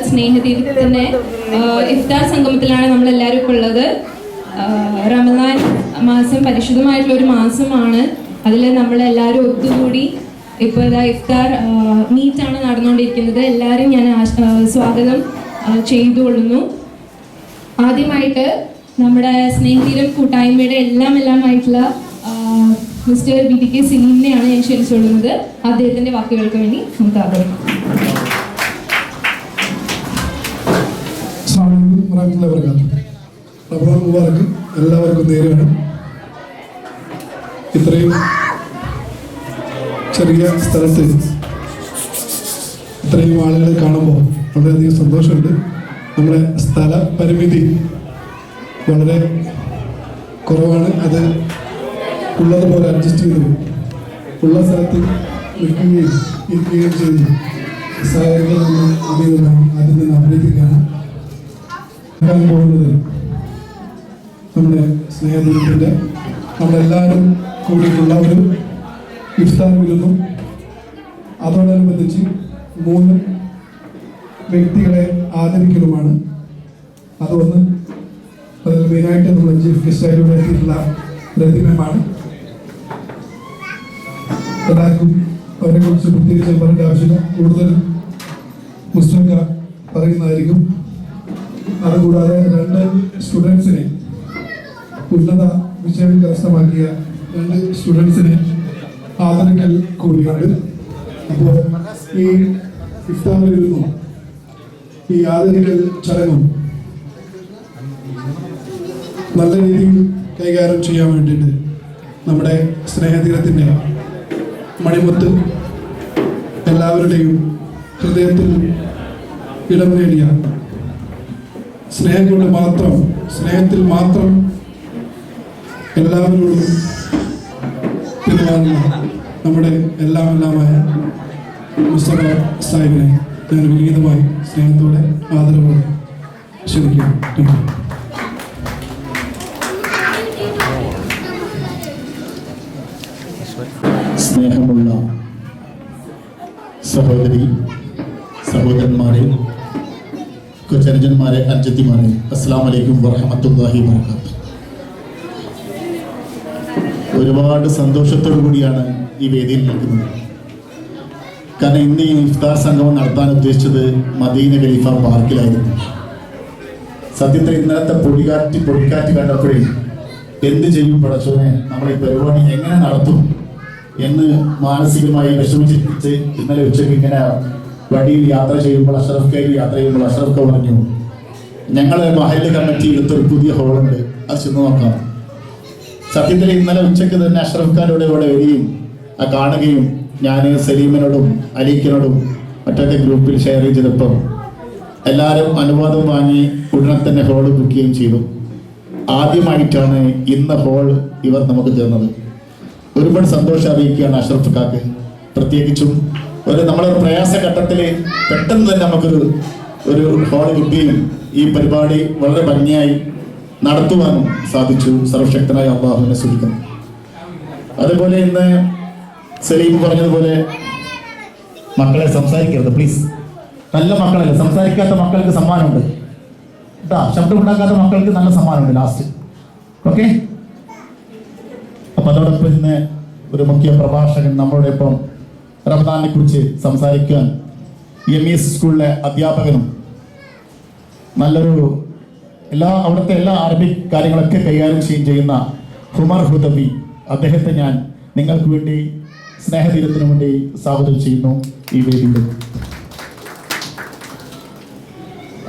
സ്നേഹതീരത്തിന്റെ ഇഫ്താർ സംഗമത്തിലാണ് നമ്മളെല്ലാവരും ഇപ്പോൾ ഉള്ളത്. റമദാൻ മാസം പരിശുദ്ധമായിട്ടുള്ള ഒരു മാസമാണ്. അതിൽ നമ്മളെല്ലാവരും ഒത്തുകൂടി ഇപ്പോൾ ഇതാ ഇഫ്താർ മീറ്റാണ് നടന്നുകൊണ്ടിരിക്കുന്നത്. എല്ലാവരും ഞാൻ സ്വാഗതം ചെയ്തുകൊള്ളുന്നു. ആദ്യമായിട്ട് നമ്മുടെ സ്നേഹതീരം കൂട്ടായ്മയുടെ എല്ലാമായിട്ടുള്ള മിസ്റ്റർ BDK സലീമിനെയാണ് ഞാൻ ക്ഷണിച്ചുകൊള്ളുന്നത്. അദ്ദേഹത്തിന്റെ വാക്കുകൾക്ക് വേണ്ടി നമുക്ക് ആദരം. എല്ലാവർക്കും നേരെയാണ്. ഇത്രയും ചെറിയ സ്ഥലത്ത് ഇത്രയും ആളുകളെ കാണുമ്പോൾ വളരെയധികം സന്തോഷമുണ്ട്. നമ്മുടെ സ്ഥല പരിമിതി വളരെ കുറവാണ്. അത് ഉള്ളതുപോലെ അഡ്ജസ്റ്റ് ചെയ്തു ഉള്ള സ്ഥലത്ത് നിൽക്കുകയും ഇരിക്കുകയും ചെയ്തു സഹായികൾ അതിൽ നിന്ന് അഭിനയിക്കുകയാണ് പോകുന്നത്. നമ്മുടെ സ്നേഹദീപത്തിൻ്റെ നമ്മളെല്ലാവരും കൂടിയിട്ടുള്ള ഒരു ഇഫ്താർ വിരുന്നും അതോടനുബന്ധിച്ച് 3 വ്യക്തികളെ ആദരിക്കലുമാണ്. അതൊന്ന് അതിൽ മെയിനായിട്ട് നമ്മൾ ചീഫ് ഗസ്റ്റായിട്ട് എത്തിയിട്ടുള്ള പ്രതിമയാണ്. എല്ലാവർക്കും അവരെ കുറിച്ച് പ്രത്യേകിച്ച് പറയേണ്ട ആവശ്യമില്ല. കൂടുതൽ മുസ്ലിംക പറയുന്നതായിരിക്കും. അതുകൂടാതെ 2 സ്റ്റുഡൻസിനെ ഉന്നത വിജയം കരസ്ഥമാക്കിയ 2 സ്റ്റുഡൻസിനെ ആദരിക്കൽ കൂടിയുണ്ട്. അപ്പോൾ ഈ ഇഫ്താറിലിരുന്നു ഈ ആദരിക്കൽ ചടങ്ങും നല്ല രീതിയിൽ കൈകാര്യം ചെയ്യാൻ വേണ്ടിയിട്ട് നമ്മുടെ സ്നേഹതീരത്തിൻ്റെ മണിമുത്ത് എല്ലാവരുടെയും ഹൃദയത്തിൽ ഇടം നേടിയ സ്നേഹം കൊണ്ട് മാത്രം സ്നേഹത്തിൽ മാത്രം എല്ലാവരോടും പെരുമാറുന്ന നമ്മുടെ എല്ലാമായ മുസ്തഫ സാഹിബിനെ ഞാൻ വിനീതമായി സ്നേഹത്തോടെ ആദരവോടെ ക്ഷണിക്കുന്നു. സ്നേഹമുള്ള സഹോദരി സഹോദരന്മാരെ, കൊച്ചനുജന്മാരെ, അനുജത്തിമാരെ, അസ്സലാമു അലൈക്കും വറഹ്മത്തുള്ളാഹി വബറകാതുഹു. ഒരുപാട് സന്തോഷത്തോടു കൂടിയാണ് ഈ വേദിയിൽ നിൽക്കുന്നത്. കാരണം ഇന്ന് ഈ ഇഫ്താർ സംഗമം നടത്താൻ ഉദ്ദേശിച്ചത് മദീന ഖലീഫ പാർക്കിലായിരുന്നു. സത്യത്തിൽ ഇന്നലത്തെ പൊടിക്കാറ്റ് കണ്ടപ്പോഴേ എന്ത് ചെയ്യും പടച്ചോനെ, നമ്മൾ ഈ പരിപാടി എങ്ങനെ നടത്തും എന്ന് മാനസികമായി വിഷമിച്ചിട്ട് ഇന്നലെ ഉച്ചയ്ക്ക് ഇങ്ങനെ വണ്ടിയിൽ യാത്ര ചെയ്യുമ്പോൾ അഷ്റഫ് പറഞ്ഞു, ഞങ്ങളെ മഹല്ല് കമ്മിറ്റി എടുത്തൊരു പുതിയ ഹോളുണ്ട്, അത് ചെന്ന് നോക്കാം. സത്യത്തിൽ ഇന്നലെ ഉച്ചയ്ക്ക് തന്നെ അഷ്റഫ് ഖാനോട് ഇവിടെ വരികയും കാണുകയും ഞാൻ സലീമിനോടും അലീഖിനോടും മറ്റൊക്കെ ഗ്രൂപ്പിൽ ഷെയർ ചെയ്തപ്പോൾ എല്ലാവരും അനുവാദം വാങ്ങി ഉടനെ തന്നെ ഹോൾ ബുക്ക് ചെയ്യുകയും ചെയ്തു. ആദ്യമായിട്ടാണ് ഇന്ന് ഹോൾ ഇവർ നമുക്ക് തരുന്നത്. ഒരുപാട് സന്തോഷം അറിയിക്കുകയാണ് അഷ്റഫ് ഖാക്ക്. പ്രത്യേകിച്ചും നമ്മളൊരു പ്രയാസഘട്ടത്തിൽ പെട്ടെന്ന് തന്നെ നമുക്കൊരു ഹോൾ കിട്ടുകയും ഈ പരിപാടി വളരെ ഭംഗിയായി നടത്തുവാനും സാധിച്ചു. സർവശക്തനായ അല്ലാഹുവിനെ സ്തുതിക്കുന്നു. അതുപോലെ ഇന്ന് സലീം പറഞ്ഞതുപോലെ മക്കളെ സംസാരിക്കരുത് പ്ലീസ്. നല്ല മക്കളല്ലേ, സംസാരിക്കാത്ത മക്കൾക്ക് സമ്മാനമുണ്ട് കേട്ടോ. ശബ്ദം ഉണ്ടാക്കാത്ത മക്കൾക്ക് നല്ല സമ്മാനമുണ്ട് ലാസ്റ്റ്. ഓക്കെ. അപ്പൊ അതോടൊപ്പം ഇന്ന് ഒരു മുഖ്യ പ്രഭാഷകൻ നമ്മളുടെ ഇപ്പം റമദാനെ കുറിച്ച് സംസാരിക്കാൻ MES സ്കൂളിലെ അധ്യാപകനും നല്ലൊരു അവിടുത്തെ എല്ലാ അറബിക് കാര്യങ്ങളൊക്കെ കൈകാര്യം ചെയ്യുന്ന ഹുമർ ഹുദവി, അദ്ദേഹത്തെ ഞാൻ നിങ്ങൾക്ക് വേണ്ടി സ്നേഹതീരത്തിനു വേണ്ടി സ്വാഗതം ചെയ്യുന്നു ഈ വേദിയിൽ.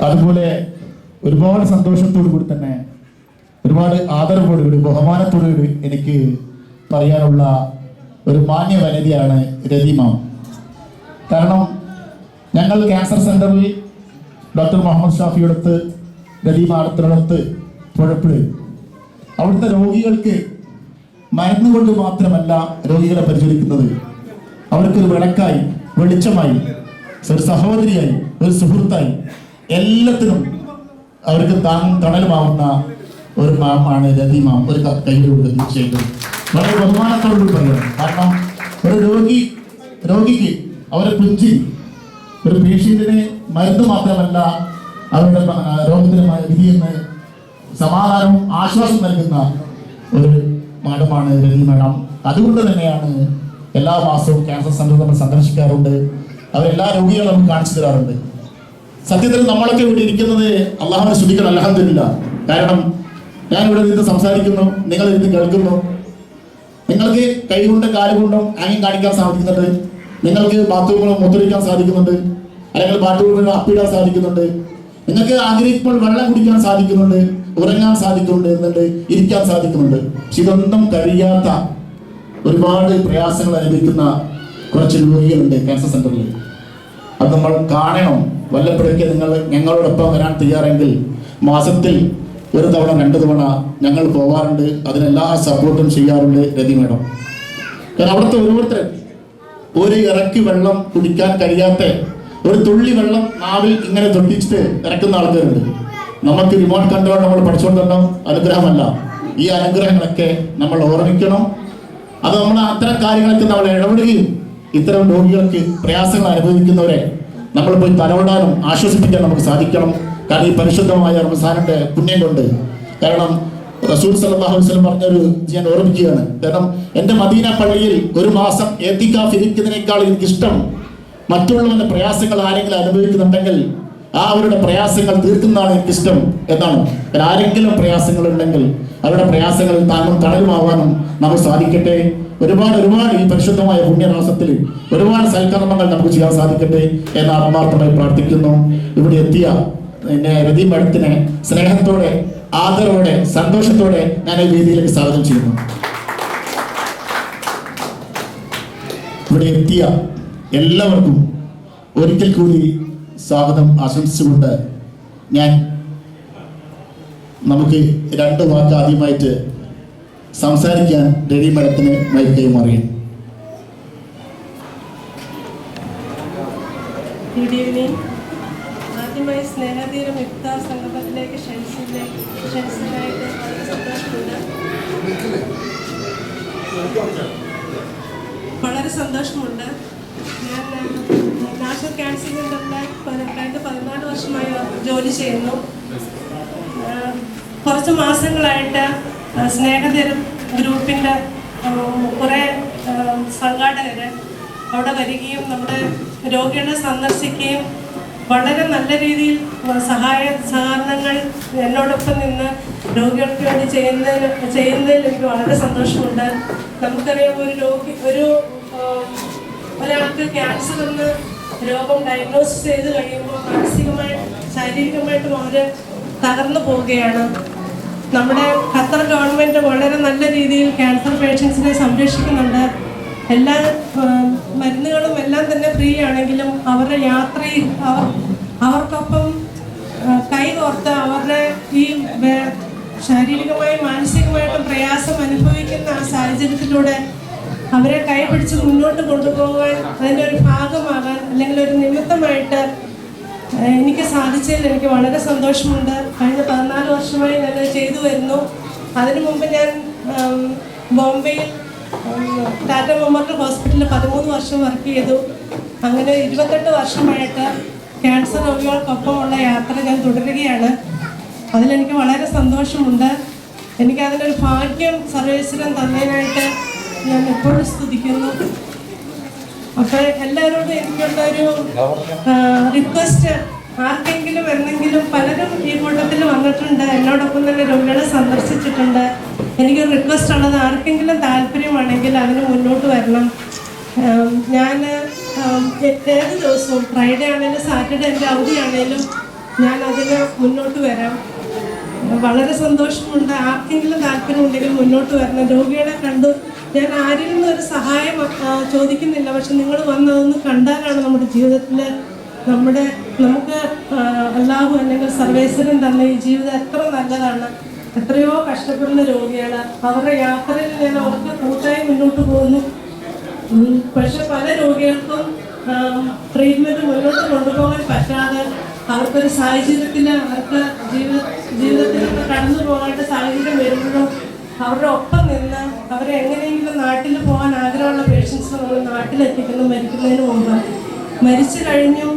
അതുപോലെ ഒരുപാട് സന്തോഷത്തോടു കൂടി തന്നെ ഒരുപാട് ആദരവോടുകൂടി ബഹുമാനത്തോടുകൂടി എനിക്ക് പറയാനുള്ള ഒരു മാന്യ വനിതയാണ് രതിമാം. കാരണം ഞങ്ങൾ ക്യാൻസർ സെന്ററിൽ ഡോക്ടർ മുഹമ്മദ് ഷാഫിയോടൊത്ത് രതിമാടത്തിനടുത്ത് പോയപ്പോൾ അവിടുത്തെ രോഗികൾക്ക് മരുന്ന് കൊണ്ട് മാത്രമല്ല രോഗികളെ പരിചരിക്കുന്നത്, അവർക്കൊരു വിളക്കായി, വെളിച്ചമായി, ഒരു സഹോദരിയായി, ഒരു സുഹൃത്തായി, എല്ലാത്തിനും അവർക്ക് തണലുമാവുന്ന ഒരു മാമാണ് രതിമാം. ഒരു കയ്യിലൂടെ തീർച്ചയായിട്ടും വളരെ ബഹുമാനത്തോടുകൂടി പറയണം. കാരണം ഒരു രോഗിക്ക് അവരെ പുഞ്ചി ഒരു പേഷ്യന്റിന് മരുന്ന് മാത്രമല്ല അവരുടെ രോഗത്തിന് വിധിയെന്ന് സമാധാനവും ആശ്വാസം നൽകുന്ന ഒരു മാഡമാണ് രജനി മാഡം. അതുകൊണ്ട് തന്നെയാണ് എല്ലാ മാസവും ക്യാൻസർ സെന്റർ നമ്മൾ സന്ദർശിക്കാറുണ്ട്. അവരെല്ലാ രോഗികളും നമുക്ക് കാണിച്ചു തരാറുണ്ട്. സത്യത്തിൽ നമ്മളൊക്കെ ഇവിടെ ഇരിക്കുന്നത് അള്ളാഹുവിനെ സ്തുതിക്കണം, അൽഹംദുലില്ലാ. കാരണം ഞാൻ ഇവിടെ നിന്ന് സംസാരിക്കുന്നു, നിങ്ങൾ ഇരുന്ന് കേൾക്കുന്നു. നിങ്ങൾക്ക് കൈകൊണ്ട് കാലുകൊണ്ടും ആംഗ്യം കാണിക്കാൻ സാധിക്കുന്നുണ്ട്, നിങ്ങൾക്ക് ബാത്റൂമുകൾ മുദ്രിക്കാൻ സാധിക്കുന്നുണ്ട്, അല്ലെങ്കിൽ ബാത്റൂമുകൾ അപ്പിടാൻ സാധിക്കുന്നുണ്ട്, നിങ്ങൾക്ക് ആഗ്രഹിക്കുമ്പോൾ വെള്ളം കുടിക്കാൻ സാധിക്കുന്നുണ്ട്, ഉറങ്ങാൻ സാധിക്കുന്നുണ്ട്, എന്നിട്ട് ഇരിക്കാൻ സാധിക്കുന്നുണ്ട്. പക്ഷെ ഇതൊന്നും കഴിയാത്ത ഒരുപാട് പ്രയാസങ്ങൾ അനുഭവിക്കുന്ന കുറച്ച് രോഗികളുണ്ട് ക്യാൻസർ സെന്ററിൽ. അത് നമ്മൾ കാണണം. വല്ലപ്പോഴൊക്കെ നിങ്ങൾ ഞങ്ങളോടൊപ്പം വരാൻ തയ്യാറെങ്കിൽ മാസത്തിൽ 1 തവണ 2 തവണ ഞങ്ങൾ പോകാറുണ്ട്. അതിനെല്ലാ സപ്പോർട്ടും ചെയ്യാറുണ്ട് രതി മേഡം. കാരണം അവിടുത്തെ ഓരോരുത്തരും ഒരു ഇറക്കി വെള്ളം കുടിക്കാൻ കഴിയാത്ത ഒരു തുള്ളി വെള്ളം നാവിൽ ഇങ്ങനെ തൊട്ടിച്ചിട്ട് ഇറക്കുന്ന ആൾക്കാരുണ്ട്. നമുക്ക് റിമോട്ട് കൺട്രോൾ നമ്മൾ പഠിച്ചുകൊണ്ടുണ്ടോ? അനുഗ്രഹമല്ല. ഈ അനുഗ്രഹങ്ങളൊക്കെ നമ്മൾ ഓർമ്മിക്കണം. അത് നമ്മൾ അത്തരം കാര്യങ്ങളൊക്കെ നമ്മൾ ഇടപെടുകയും ഇത്തരം രോഗികൾക്ക് പ്രയാസങ്ങൾ അനുഭവിക്കുന്നവരെ നമ്മൾ പോയി തലോടാനും ആശ്വസിപ്പിക്കാൻ നമുക്ക് സാധിക്കണം. കാരണം ഈ പരിശുദ്ധമായ റമസാനിന്റെ പുണ്യം കൊണ്ട്. കാരണം റസൂൽ സല്ലല്ലാഹു അലൈഹി വസല്ലം പറഞ്ഞൊരു ഞാൻ ഓർമ്മിക്കുകയാണ്. കാരണം എൻ്റെ മദീന പള്ളിയിൽ 1 മാസം എത്തിക്കാഫ് ഇരിക്കുന്നതിനേക്കാൾ എനിക്കിഷ്ടം മറ്റുള്ളവരുടെ പ്രയാസങ്ങൾ ആരെങ്കിലും അനുഭവിക്കുന്നുണ്ടെങ്കിൽ അവരുടെ പ്രയാസങ്ങൾ തീർക്കുന്നതാണ് എനിക്കിഷ്ടം എന്നാണ്. ആരെങ്കിലും പ്രയാസങ്ങൾ ഉണ്ടെങ്കിൽ അവരുടെ പ്രയാസങ്ങളിൽ താങ്ങും തണലുമാവാനും നമുക്ക് സാധിക്കട്ടെ. ഒരുപാട് ഈ പരിശുദ്ധമായ പുണ്യമാസത്തിൽ ഒരുപാട് സൽക്കർമ്മങ്ങൾ നമുക്ക് ചെയ്യാൻ സാധിക്കട്ടെ എന്ന് ആത്മാർത്ഥമായി പ്രാർത്ഥിക്കുന്നു. ഇവിടെ എത്തിയ രതി മേഡത്തിനെ സ്നേഹത്തോടെ, ആദരവോടെ, സന്തോഷത്തോടെ ഞാൻ ഈ വേദിയിലേക്ക് സ്വാഗതം ചെയ്യുന്നു. ഇവിടെ എത്തിയ എല്ലാവർക്കും ഒരിക്കൽ കൂടി സ്വാഗതം ആശംസിച്ചുകൊണ്ട് നമുക്ക് 2 വാക്ക് ആദ്യമായിട്ട് സംസാരിക്കാൻ രതി മേഡത്തിന് മൈക്ക് കൈമാറിയും. Good evening. ആദ്യമായി സ്നേഹതീരം ഇഫ്താർ സംഗമത്തിലേക്ക് ക്ഷണിച്ചതായിട്ട് വളരെ സന്തോഷമുണ്ട്. വളരെ സന്തോഷമുണ്ട്. ഞാൻ നാഷണൽ ക്യാൻസർ സെൻ്ററിൽ 14 വർഷമായി ജോലി ചെയ്യുന്നു. കുറച്ച് മാസങ്ങളായിട്ട് സ്നേഹതീരം ഗ്രൂപ്പിൻ്റെ കുറേ സംഘാടകർ അവിടെ വരികയും നമ്മുടെ രോഗികളെ സന്ദർശിക്കുകയും വളരെ നല്ല രീതിയിൽ സഹകരണങ്ങൾ എന്നോടൊപ്പം നിന്ന് രോഗികൾക്ക് വേണ്ടി ചെയ്യുന്നതിൽ എനിക്ക് വളരെ സന്തോഷമുണ്ട്. നമുക്കറിയാം, ഒരാൾക്ക് ക്യാൻസർ എന്ന രോഗം ഡയഗ്നോസിസ് ചെയ്ത് കഴിയുമ്പോൾ ശാരീരികമായിട്ടും അവർ തകർന്നു പോവുകയാണ്. നമ്മുടെ ഖത്തർ ഗവൺമെൻറ് വളരെ നല്ല രീതിയിൽ ക്യാൻസർ പേഷ്യൻസിനെ സംരക്ഷിക്കുന്നുണ്ട്. എല്ലാ മരുന്നുകളും എല്ലാം തന്നെ ഫ്രീ ആണെങ്കിലും അവരുടെ യാത്രയിൽ അവർക്കൊപ്പം കൈകോർത്ത് അവരുടെ ഈ ശാരീരികമായും മാനസികമായിട്ടും പ്രയാസം അനുഭവിക്കുന്ന ആ സാഹചര്യത്തിലൂടെ അവരെ കൈപിടിച്ച് മുന്നോട്ട് കൊണ്ടുപോകാൻ, അതിൻ്റെ ഒരു ഭാഗമാകാൻ അല്ലെങ്കിൽ ഒരു നിമിത്തമായിട്ട് എനിക്ക് സാധിച്ചതിൽ എനിക്ക് വളരെ സന്തോഷമുണ്ട്. കഴിഞ്ഞ 14 വർഷമായി ഞാൻ ചെയ്തു വരുന്നു. അതിനു മുമ്പ് ഞാൻ ബോംബെയിൽ ടാറ്റ മെമ്മോറിയൽ ഹോസ്പിറ്റലിൽ 13 വർഷം വർക്ക് ചെയ്തു. അങ്ങനെ 28 വർഷമായിട്ട് ക്യാൻസർ രോഗികൾക്കൊപ്പമുള്ള യാത്ര ഞാൻ തുടരുകയാണ്. അതിലെനിക്ക് വളരെ സന്തോഷമുണ്ട്. എനിക്കതിനൊരു ഭാഗ്യം സർവേശ്വരൻ തന്നതിനായിട്ട് ഞാൻ എപ്പോഴും സ്തുതിക്കുന്നു. അപ്പോൾ എല്ലാവരോടും എനിക്കുള്ളൊരു റിക്വസ്റ്റ്, ആർക്കെങ്കിലും എന്തെങ്കിലും, പലരും ഈ കൂട്ടത്തിൽ വന്നിട്ടുണ്ട്, എന്നോടൊപ്പം തന്നെ രോഗികളെ സന്ദർശിച്ചിട്ടുണ്ട്. എനിക്കൊരു റിക്വസ്റ്റ് ഉള്ളത്, ആർക്കെങ്കിലും താല്പര്യമാണെങ്കിൽ അതിന് മുന്നോട്ട് വരണം. ഞാൻ ഏത് ദിവസവും ഫ്രൈഡേ ആണെങ്കിലും സാറ്റർഡേ എൻ്റെ അവധിയാണെങ്കിലും ഞാൻ അതിന് മുന്നോട്ട് വരാം. വളരെ സന്തോഷമുണ്ട്. ആർക്കെങ്കിലും താല്പര്യമുണ്ടെങ്കിൽ മുന്നോട്ട് വരണം. രോഗികളെ കണ്ടു ഞാൻ ആരിൽ നിന്നും ഒരു സഹായം ചോദിക്കുന്നില്ല. പക്ഷെ നിങ്ങൾ വന്നതൊന്ന് കണ്ടാലാണ് നമ്മുടെ ജീവിതത്തിൽ നമുക്ക് അല്ലാഹു അല്ലെങ്കിൽ സർവേശ്വരൻ തന്നെ ഈ ജീവിതം എത്ര നല്ലതാണ്. എത്രയോ കഷ്ടപ്പെടുന്ന രോഗികൾ, അവരുടെ യാത്രയിൽ ഞാൻ അവർക്ക് കൂട്ടായി മുന്നോട്ട് പോകുന്നു. പക്ഷെ പല രോഗികൾക്കും ട്രീറ്റ്മെൻറ്റ് മുന്നോട്ട് കൊണ്ടുപോകാൻ പറ്റാതെ അവർക്കൊരു സാഹചര്യത്തിൽ അവർക്ക് ജീവിതത്തിലൊക്കെ കടന്നു പോകേണ്ട സാഹചര്യം വരുമ്പോഴും അവരുടെ ഒപ്പം നിന്ന് അവരെ എങ്ങനെയെങ്കിലും നാട്ടിൽ പോകാൻ ആഗ്രഹമുള്ള പേഷ്യൻസിനെ നമ്മൾ നാട്ടിലെത്തിക്കുന്നു. മരിക്കുന്നതിന് മുമ്പ് മരിച്ചു കഴിഞ്ഞു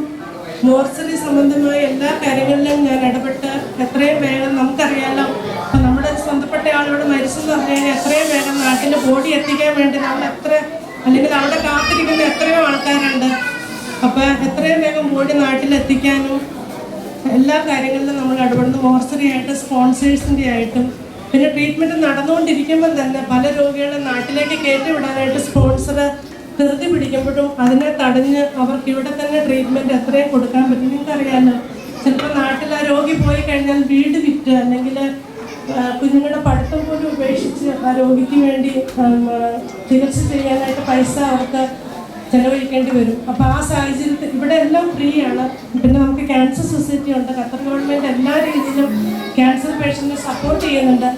മോർച്ചറി സംബന്ധമായ എല്ലാ കാര്യങ്ങളിലും ഞാൻ ഇടപെട്ട് എത്രയും വേഗം, നമുക്കറിയാലോ അപ്പം നമ്മുടെ സ്വന്തപ്പെട്ട ആളോട് മരിച്ചെന്ന് പറഞ്ഞു കഴിഞ്ഞാൽ എത്രയും വേഗം നാട്ടിൽ ബോഡി എത്തിക്കാൻ വേണ്ടി നമ്മൾ അല്ലെങ്കിൽ അവിടെ കാത്തിരിക്കുന്ന എത്രയോ ആൾക്കാരുണ്ട്. അപ്പം എത്രയും വേഗം ബോഡി നാട്ടിലെത്തിക്കാനും എല്ലാ കാര്യങ്ങളിലും നമ്മൾ ഇടപെടുന്നു. മോർച്ചറി ആയിട്ട് സ്പോൺസേഴ്സിൻ്റെ ആയിട്ടും പിന്നെ ട്രീറ്റ്മെൻറ്റ് നടന്നുകൊണ്ടിരിക്കുമ്പോൾ തന്നെ പല രോഗികളെ നാട്ടിലേക്ക് കയറ്റി വിടാനായിട്ട് സ്പോൺസർ ധൃതി പിടിക്കുമ്പോഴും അതിനെ തടഞ്ഞ് അവർക്ക് ഇവിടെ തന്നെ ട്രീറ്റ്മെൻറ്റ് എത്രയും കൊടുക്കാൻ പറ്റും. നിങ്ങൾക്കറിയാമല്ലോ, ചിലപ്പോൾ നാട്ടിൽ ആ രോഗി പോയി കഴിഞ്ഞാൽ വീട് വിറ്റ് അല്ലെങ്കിൽ കുഞ്ഞുങ്ങളുടെ പഠിത്തം പോലും ഉപേക്ഷിച്ച് ആ രോഗിക്ക് വേണ്ടി ചികിത്സ ചെയ്യാനായിട്ട് പൈസ അവർക്ക് ചെലവഴിക്കേണ്ടി വരും. അപ്പോൾ ആ സാഹചര്യത്തിൽ ഇവിടെ എല്ലാം ഫ്രീ ആണ്. പിന്നെ നമുക്ക് ക്യാൻസർ സൊസൈറ്റി ഉണ്ട്. ഖത്തർ ഗവൺമെൻറ് എല്ലാ രീതിയിലും ക്യാൻസർ പേഷ്യൻറ്റിനെ സപ്പോർട്ട് ചെയ്യുന്നുണ്ട്.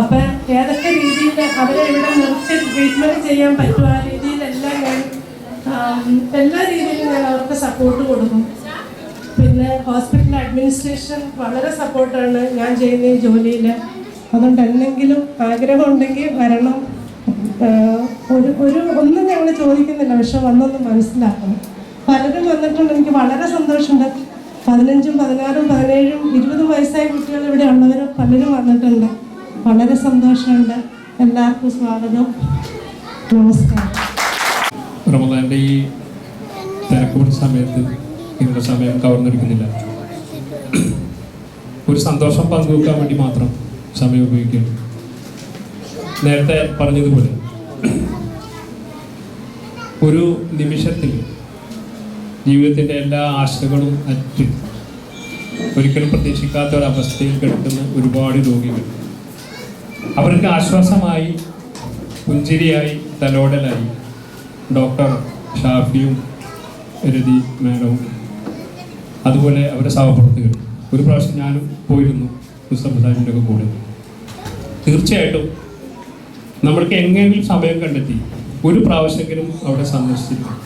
അപ്പം ഏതൊക്കെ രീതിയിൽ അവരെ ഇവിടെ നിർത്തി ട്രീറ്റ്മെൻറ്റ് ചെയ്യാൻ പറ്റും ആ രീതിയിലെല്ലാം ഞാൻ എല്ലാ രീതിയിലും ഞാൻ അവർക്ക് സപ്പോർട്ട് കൊടുക്കും. പിന്നെ ഹോസ്പിറ്റൽ അഡ്മിനിസ്ട്രേഷൻ വളരെ സപ്പോർട്ടാണ് ഞാൻ ചെയ്യുന്ന ഈ ജോലിയിൽ. അതുകൊണ്ട് എന്തെങ്കിലും ആഗ്രഹം ഉണ്ടെങ്കിൽ വരണം. ഒന്നും ഞങ്ങൾ ചോദിക്കുന്നില്ല, പക്ഷെ വന്നൊന്ന് മനസ്സിലാക്കണം. പലരും വന്നിട്ടുണ്ട്, എനിക്ക് വളരെ സന്തോഷമുണ്ട്. 15, 16, 17, 20 വയസ്സായ കുട്ടികൾ ഇവിടെ ഉള്ളവർ പലരും വന്നിട്ടുണ്ട്. വളരെ സന്തോഷമുണ്ട്. എല്ലാവർക്കും സ്വാഗതം, നമസ്കാരം. റമദാൻ്റെ ഈ തിരക്കുപിടി സമയത്ത് ഇന്നത്തെ സമയം കവർന്നെടുക്കുന്നില്ല. ഒരു സന്തോഷം പങ്കുവെക്കാൻ വേണ്ടി മാത്രം സമയം ഉപയോഗിക്കുകയാണ്. നേരത്തെ പറഞ്ഞതുപോലെ ഒരു നിമിഷത്തിൽ ജീവിതത്തിൻ്റെ എല്ലാ ആശകളും അറ്റ് ഒരിക്കലും പ്രതീക്ഷിക്കാത്ത ഒരവസ്ഥയിൽ കിടക്കുന്ന ഒരുപാട് രോഗികൾ, അവർക്ക് ആശ്വാസമായി, പുഞ്ചിരിയായി, തലോടലായി ഡോക്ടർ ഷാഫിയും രതി മേഡവും അതുപോലെ അവരുടെ സഹപ്രവർത്തകർ. ഒരു പ്രാവശ്യം ഞാനും പോയിരുന്നു മുസ്തഫ സാഹിബിൻ്റെ ഒക്കെ കൂടെ. തീർച്ചയായിട്ടും നമ്മൾക്ക് എങ്ങനെയെങ്കിലും സമയം കണ്ടെത്തി ഒരു പ്രാവശ്യമെങ്കിലും അവിടെ സന്ദർശിച്ചിരിക്കും.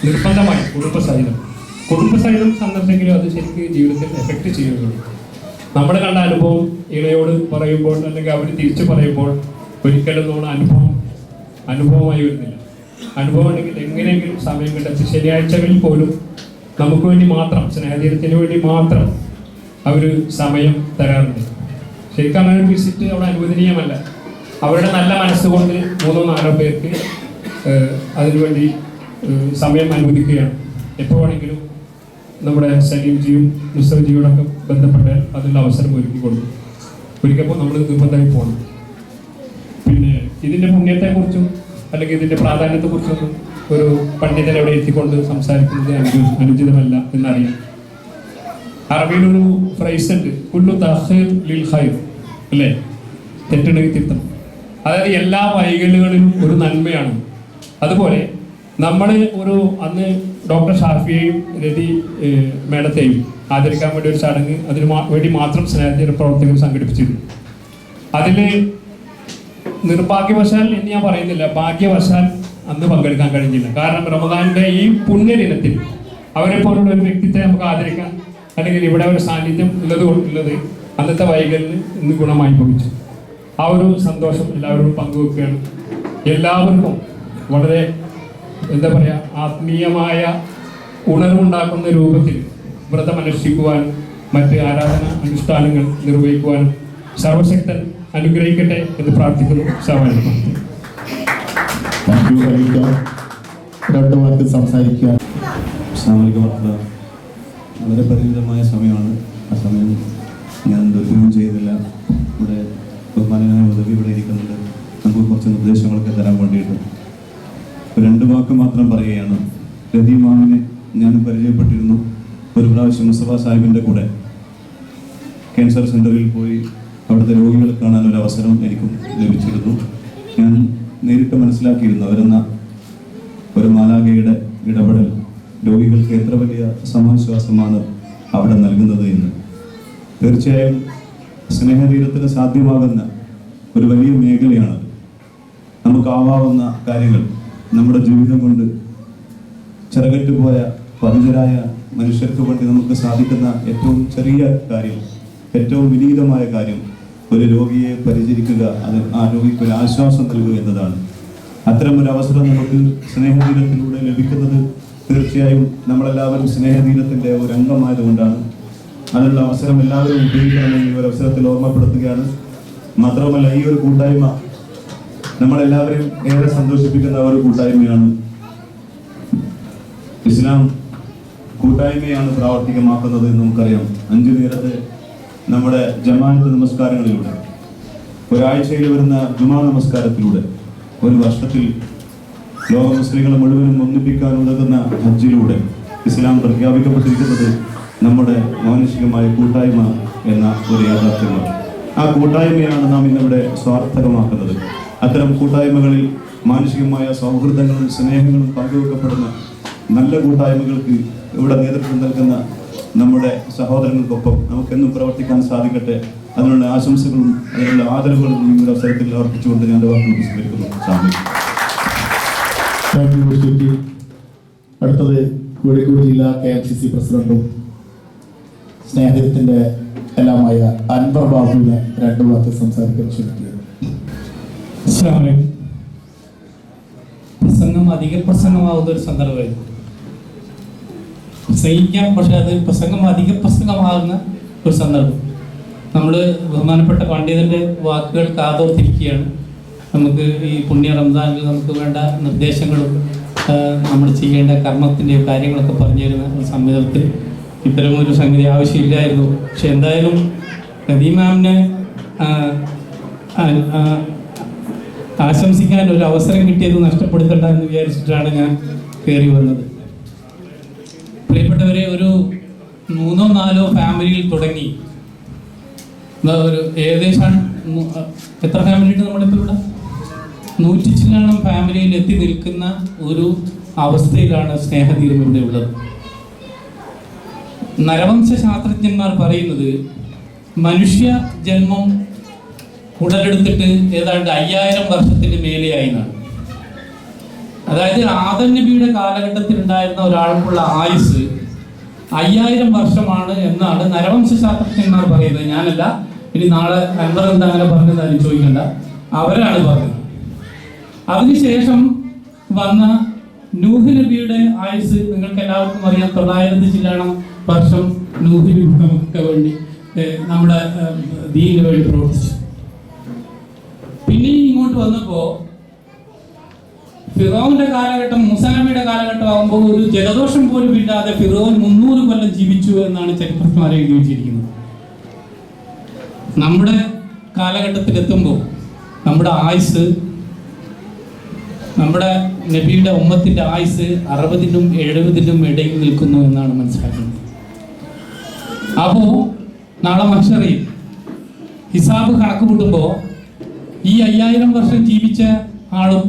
നിർബന്ധമായി കുടുംബസഹിതം സന്ദർശിക്കെങ്കിലും അത് ശരിക്കും ജീവിതത്തിൽ എഫക്റ്റ് ചെയ്യുകയുള്ളൂ. നമ്മൾ കണ്ട അനുഭവം ഇളയോട് പറയുമ്പോൾ അല്ലെങ്കിൽ അവർ തിരിച്ചു പറയുമ്പോൾ ഒരിക്കലും നമ്മൾ അനുഭവമായി വരുന്നില്ല. അനുഭവം ഉണ്ടെങ്കിൽ എങ്ങനെയെങ്കിലും സമയം കണ്ടെത്തി ശനിയാഴ്ചകളിൽ പോലും നമുക്ക് വേണ്ടി മാത്രം, സ്നേഹതീരത്തിന് വേണ്ടി മാത്രം അവർ സമയം തരാറുണ്ട്. ശരിക്കും അങ്ങനെ ഒരു വിസിറ്റ് അവിടെ അനുവദനീയമല്ല. അവരുടെ നല്ല മനസ്സുകൊണ്ട് 3-4 പേർക്ക് അതിനുവേണ്ടി സമയം അനുവദിക്കുകയാണ്. എപ്പോൾ വേണമെങ്കിലും നമ്മുടെ സലീംജിയും മുസ്തഫജിയോടൊക്കെ ബന്ധപ്പെട്ടാൽ അതിനുള്ള അവസരം ഒരുക്കി കൊടുക്കും. ഒരിക്കപ്പോൾ നമ്മൾ നിർബന്ധമായി പോകണം. പിന്നെ ഇതിൻ്റെ പുണ്യത്തെക്കുറിച്ചും അല്ലെങ്കിൽ ഇതിൻ്റെ പ്രാധാന്യത്തെക്കുറിച്ചൊന്നും ഒരു പണ്ഡിതൻ അവിടെ എത്തിക്കൊണ്ട് സംസാരിക്കുന്നത് അനുചിതമല്ല എന്നറിയാം. അറബിയിലൊരു ഫ്രൈസ് ഉണ്ട്, കുല്ലു തഖീർ ലിൽ ഖൈർ, അല്ലേ? തെറ്റുണ്ടെങ്കിൽ തിരുത്തണം. അതായത് എല്ലാ വൈകലുകളിലും ഒരു നന്മയാണ്. അതുപോലെ നമ്മൾ അന്ന് ഡോക്ടർ ഷാഫിയെയും രതി മേഡത്തെയും ആദരിക്കാൻ വേണ്ടി ഒരു ചടങ്ങ് അതിന് വേണ്ടി മാത്രം സ്നേഹതീര പ്രവർത്തകർ സംഘടിപ്പിച്ചിരുന്നു. അതിൽ നിർഭാഗ്യവശാൽ എന്ന് ഞാൻ പറയുന്നില്ല, ഭാഗ്യവശാൽ അന്ന് പങ്കെടുക്കാൻ കഴിഞ്ഞില്ല. കാരണം റമദാനിൻ്റെ ഈ പുണ്യദിനത്തിൽ അവരെ പോലുള്ള ഒരു വ്യക്തിത്വത്തെ നമുക്ക് ആദരിക്കാൻ അല്ലെങ്കിൽ ഇവിടെ ഒരു സാന്നിധ്യം ഉള്ളത് അന്നത്തെ വൈകലിന് ഇന്ന് ഗുണമായി ഭവിച്ചു. ആ ഒരു സന്തോഷം എല്ലാവരും പങ്കുവെക്കുകയാണ്. എല്ലാവർക്കും വളരെ ആത്മീയമായ ഉണർവുണ്ടാക്കുന്ന രൂപത്തിൽ വ്രതം അനുഷ്ഠിക്കുവാനും മറ്റ് ആരാധന അനുഷ്ഠാനങ്ങൾ നിർവഹിക്കുവാനും സർവശക്തൻ അനുഗ്രഹിക്കട്ടെ എന്ന് പ്രാർത്ഥിക്കുന്നു. സംസാരിക്കുക. വളരെ പരിമിതമായ സമയമാണ്. ആ സമയം ഞാൻ ദുരുപയോഗം ചെയ്യുന്നില്ല. ഇവിടെ ബഹുമാനനായ ഉദവി ഇവിടെ ഇരിക്കുന്നുണ്ട്. നമുക്ക് കുറച്ച് നിർദ്ദേശങ്ങളൊക്കെ തരാൻ വേണ്ടിയിട്ട് 2 വാക്ക് മാത്രം പറയുകയാണ്. രതി മാമിനെ ഞാൻ പരിചയപ്പെട്ടിരുന്നു. ഒരു പ്രാവശ്യം മുസ്തഫ സാഹിബിൻ്റെ കൂടെ ക്യാൻസർ സെൻ്ററിൽ പോയി അവിടുത്തെ രോഗികളെ കാണാൻ ഒരു അവസരം എനിക്കും ലഭിച്ചിരുന്നു. ഞാൻ നേരിട്ട് മനസ്സിലാക്കിയിരുന്നു അവരെന്ന ഒരു മാലാഖയുടെ ഇടപെടൽ രോഗികൾക്ക് എത്ര വലിയ സമാശ്വാസമാണ് അവിടെ നൽകുന്നത് എന്ന്. തീർച്ചയായും സ്നേഹതീരത്തിന് സാധ്യമാകുന്ന ഒരു വലിയ മേഖലയാണ്. നമുക്കാവാവുന്ന കാര്യങ്ങൾ നമ്മുടെ ജീവിതം കൊണ്ട് ചിറകറ്റുപോയ പതിതരായ മനുഷ്യർക്ക് വേണ്ടി നമുക്ക് സാധിക്കുന്ന ഏറ്റവും ചെറിയ കാര്യം, ഏറ്റവും വിനീതമായ കാര്യം ഒരു രോഗിയെ പരിചരിക്കുക, ആ രോഗിക്ക് ഒരു ആശ്വാസം നൽകുക എന്നതാണ്. അത്തരം ഒരു അവസരം നമുക്ക് സ്നേഹതീരത്തിലൂടെ ലഭിക്കുന്നത് തീർച്ചയായും നമ്മളെല്ലാവരും സ്നേഹദീനത്തിൻ്റെ ഒരു അംഗമായതുകൊണ്ടാണ്. അതിനുള്ള അവസരം എല്ലാവരും ഉപയോഗിക്കണമെന്ന് ഈ ഒരു അവസരത്തിൽ ഓർമ്മപ്പെടുത്തുകയാണ്. മാത്രവുമല്ല, ഈ ഒരു കൂട്ടായ്മ നമ്മളെല്ലാവരെയും ഏറെ സന്തോഷിപ്പിക്കുന്ന ഒരു കൂട്ടായ്മയാണ്. ഇസ്ലാം കൂട്ടായ്മയാണ് പ്രാവർത്തികമാക്കുന്നത് എന്ന് നമുക്കറിയാം. 5 നേരത്തെ നമ്മുടെ ജമാഅത്ത് നമസ്കാരങ്ങളിലൂടെ, ഒരാഴ്ചയിൽ വരുന്ന ജുമാ നമസ്കാരത്തിലൂടെ, ഒരു വർഷത്തിൽ ലോക മുസ്ലിങ്ങളെ മുഴുവനും ഒന്നിപ്പിക്കാൻ ഉതകുന്ന ഹജ്ജിലൂടെ ഇസ്ലാം പ്രഖ്യാപിക്കപ്പെട്ടിരിക്കുന്നത് നമ്മുടെ മാനുഷികമായ കൂട്ടായ്മ എന്ന ഒരു യാഥാർത്ഥ്യമാണ്. ആ കൂട്ടായ്മയാണ് നാം ഇന്നിവിടെ സ്വാർത്ഥകമാക്കുന്നത്. അത്തരം കൂട്ടായ്മകളിൽ മാനുഷികമായ സൗഹൃദങ്ങളും സ്നേഹങ്ങളും പങ്കുവെക്കപ്പെടുന്ന നല്ല കൂട്ടായ്മകൾക്ക് ഇവിടെ നേതൃത്വം നൽകുന്ന നമ്മുടെ സഹോദരങ്ങൾക്കൊപ്പം നമുക്കെന്നും പ്രവർത്തിക്കാൻ സാധിക്കട്ടെ. അതിനുള്ള ആശംസകളും അതിനുള്ള ആദരവുകളും ഈ ഒരു അവസരത്തിൽ അർപ്പിച്ചുകൊണ്ട് ഞാൻ വാക്കുകൾ വിസ്മരിക്കുന്നു. അടുത്തത് കോഴിക്കോട് ജില്ലാ KMCC പ്രസിഡന്റും സ്നേഹത്തിന്റെ എല്ലാമായ അൻവർ ബാബുവിനെ 2 വാക്ക് സംസാരിക്കാൻ ക്ഷണിക്കുകയാണ്. പ്രസംഗം അധിക പ്രസംഗമാവുന്ന ഒരു സന്ദർഭമായിരുന്നു. പ്രസംഗിക്കാം, പക്ഷെ അത് പ്രസംഗം അധിക പ്രസംഗമാകുന്ന ഒരു സന്ദർഭം. നമ്മൾ ബഹുമാനപ്പെട്ട പണ്ഡിതന്റെ വാക്കുകൾ കാതോർത്തിരിക്കുകയാണ്. നമുക്ക് ഈ പുണ്യ റംസാനിൽ നമുക്ക് വേണ്ട നിർദ്ദേശങ്ങളും നമ്മൾ ചെയ്യേണ്ട കർമ്മത്തിൻ്റെ കാര്യങ്ങളൊക്കെ പറഞ്ഞു തരുന്ന ഒരു സമ്മേളനത്തിൽ ഇത്തരമൊരു സംഗതി ആവശ്യമില്ലായിരുന്നു. പക്ഷെ എന്തായാലും നദീം മാമിനെ ആശംസിക്കാൻ ഒരു അവസരം കിട്ടിയത് നഷ്ടപ്പെടുത്തണ്ട എന്ന് വിചാരിച്ചിട്ടാണ് ഞാൻ കയറി വന്നത്. പ്രിയപ്പെട്ടവരെ, ഒരു 3-4 ഫാമിലിയിൽ തുടങ്ങി ഒരു ഏകദേശം എത്ര ഫാമിലി ഉണ്ട് നമ്മളിപ്പോൾ ഇവിടെ? 100 ചില്ലോളം ഫാമിലിയിൽ എത്തി നിൽക്കുന്ന ഒരു അവസ്ഥയിലാണ് സ്നേഹതീരം ഇവിടെ ഉള്ളത്. നരവംശ ശാസ്ത്രജ്ഞന്മാർ പറയുന്നത് മനുഷ്യ ജന്മം ഉടലെടുത്തിട്ട് ഏതാണ്ട് 5000 വർഷത്തിന് മേലെയായി എന്നാണ്. അതായത് ആദം നബിയുടെ കാലഘട്ടത്തിൽ ഉണ്ടായിരുന്ന ഒരാൾക്കുള്ള ആയുസ് 5000 വർഷമാണ് എന്നാണ് നരവംശ ശാസ്ത്രജ്ഞന്മാർ പറയുന്നത്. ഞാനല്ല. ഇനി നാളെ അൻവർ എന്താ അങ്ങനെ പറഞ്ഞതാരും ചോദിക്കണ്ട, അവരാണ് പറഞ്ഞത്. അതിനുശേഷം വന്ന നൂഹ് നബിയുടെ ആയുസ് നിങ്ങൾക്ക് എല്ലാവർക്കും അറിയാം. 900 ചില്ലോളം വർഷം നൂഹ് നബി നമുക്ക് വേണ്ടി നമ്മുടെ ദീനിന് വേണ്ടി പ്രവർത്തിച്ചു. പിന്നെ ഇങ്ങോട്ട് വന്നപ്പോ ഫിറോന്റെ കാലഘട്ടം, മൂസാ നബിയുടെ കാലഘട്ടം ആകുമ്പോൾ ഒരു ജലദോഷം പോലും ഇല്ലാതെ ഫിറോൻ 300 കൊല്ലം ജീവിച്ചു എന്നാണ് ചരിത്രജ്ഞന്മാർ എഴുതി വെച്ചിരിക്കുന്നത്. നമ്മുടെ കാലഘട്ടത്തിൽ എത്തുമ്പോൾ നമ്മുടെ ആയുസ്, നമ്മുടെ നബിയുടെ ഉമ്മത്തിന്റെ ആയുസ് 60-നും 70-നും ഇടയിൽ നിൽക്കുന്നു എന്നാണ് മനസ്സിലാക്കുന്നത്. അപ്പോ നാളെ മഹ്ശറിൽ ഹിസാബ് കണക്ക് കൂട്ടുമ്പോൾ ഈ 5000 വർഷം ജീവിച്ച ആളും